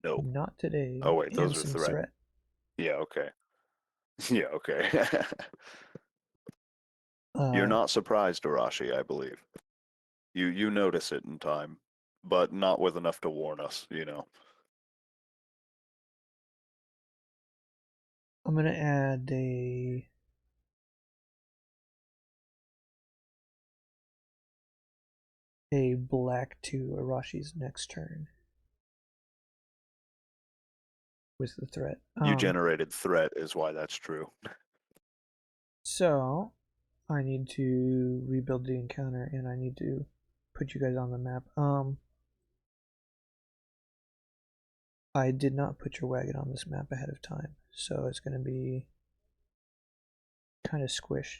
Nope. Not today. Oh wait, And those are some threat. threat. Yeah, okay. Yeah, okay. You're Uh, not surprised, Arashi, I believe. You notice it in time, but not with enough to warn us. I'm gonna add a black to Arashi's next turn with the threat. You generated threat is why that's true. So I need to rebuild the encounter, and I need to put you guys on the map. I did not put your wagon on this map ahead of time, so it's going to be kind of squished.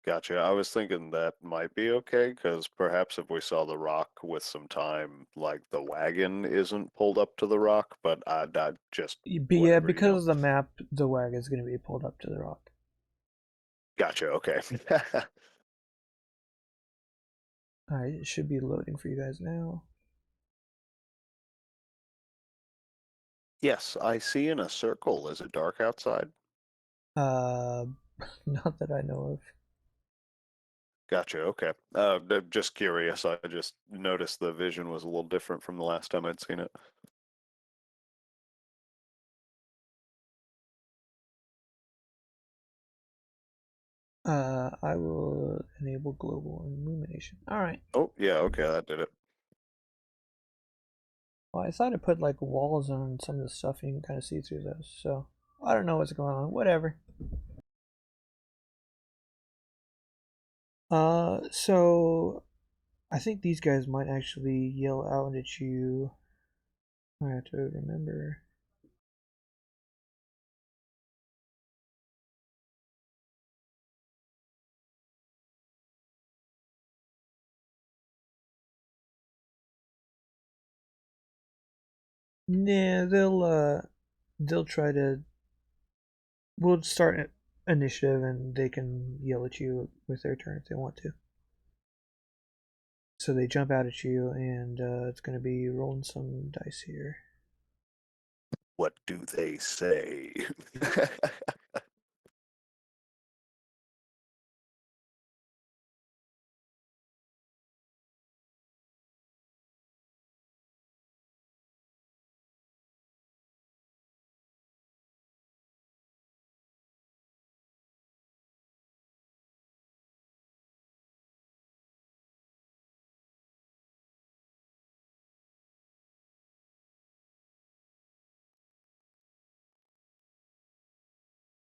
Gotcha. I was thinking that might be okay, because perhaps if we saw the rock with some time, like the wagon isn't pulled up to the rock, but I just But yeah, whatever, because of the map, the wagon is going to be pulled up to the rock. Gotcha, okay. Alright, it should be loading for you guys now. Yes, I see in a circle. Is it dark outside? Uh, not that I know of. Gotcha. Okay. Just curious. I just noticed the vision was a little different from the last time I'd seen it. I will enable global illumination. All right. Oh, yeah. Okay, that did it. Well, I thought I put like walls on some of the stuff and you can kind of see through those. So I don't know what's going on. Whatever. So I think these guys might actually yell out at you. I have to remember. Yeah, they'll try to. We'll start initiative and they can yell at you with their turn if they want to. So they jump out at you, and it's going to be rolling some dice here. What do they say?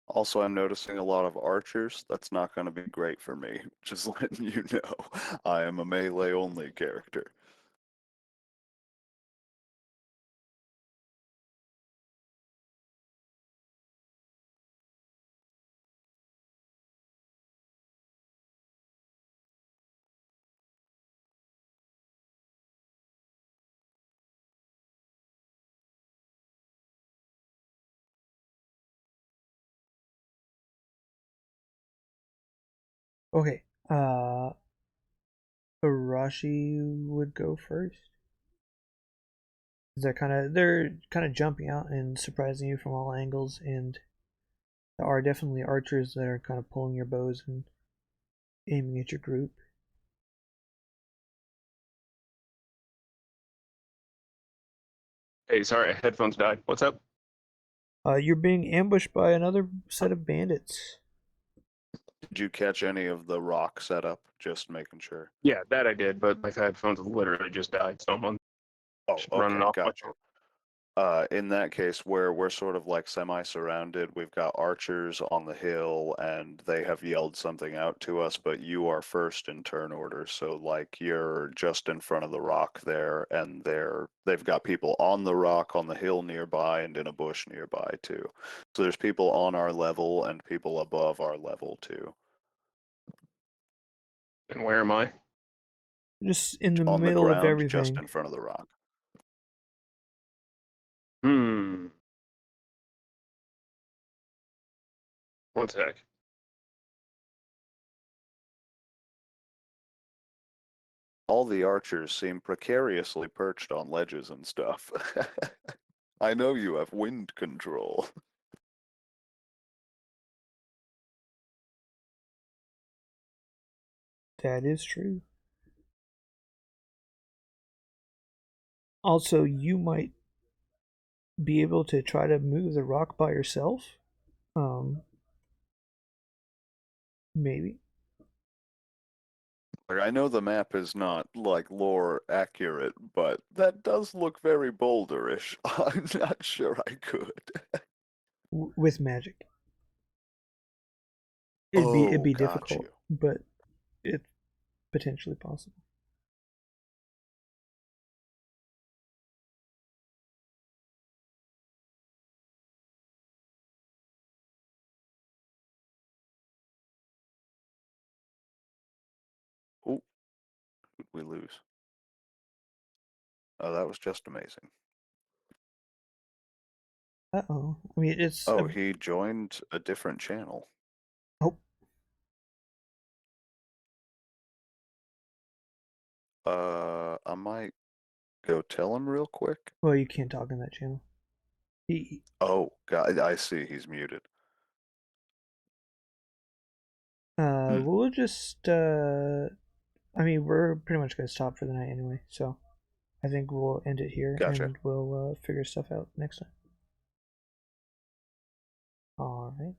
Also, I'm noticing a lot of archers. That's not going to be great for me. Just letting you know. I am a melee only character. Okay, Arashi would go first. They're kind of jumping out and surprising you from all angles, and there are definitely archers that are kind of pulling your bows and aiming at your group. Hey, sorry, headphones died. What's up? You're being ambushed by another set of bandits. Did you catch any of the rock setup? Just making sure. Yeah, that I did, but my headphones literally just died, so I'm Oh, running okay, off my gotcha. In that case, where we're sort of like semi-surrounded, we've got archers on the hill, and they have yelled something out to us, but you are first in turn order, so like you're just in front of the rock there, and they've got people on the rock, on the hill nearby, and in a bush nearby too. So there's people on our level and people above our level too. And where am I? Just in the On the middle of ground, just everything. in front of the rock. Hmm. One sec. All the archers seem precariously perched on ledges and stuff. I know you have wind control. That is true. Also, you might be able to try to move the rock by yourself. Um, Maybe. Like, I know the map is not like lore accurate, but that does look very boulderish. I'm not sure I could. With magic. It'd Oh, be got difficult, you. but it's potentially possible. Oh, we lose. Oh, that was just amazing. Uh-oh. I mean, it's Oh, a, he joined a different channel. oh, I might go tell him real quick. well, you can't talk in that channel. He Oh, God, I see. He's muted. we'll just I mean, we're pretty much gonna stop for the night anyway, so I think we'll end it here Gotcha. and we'll figure stuff out next time. All right.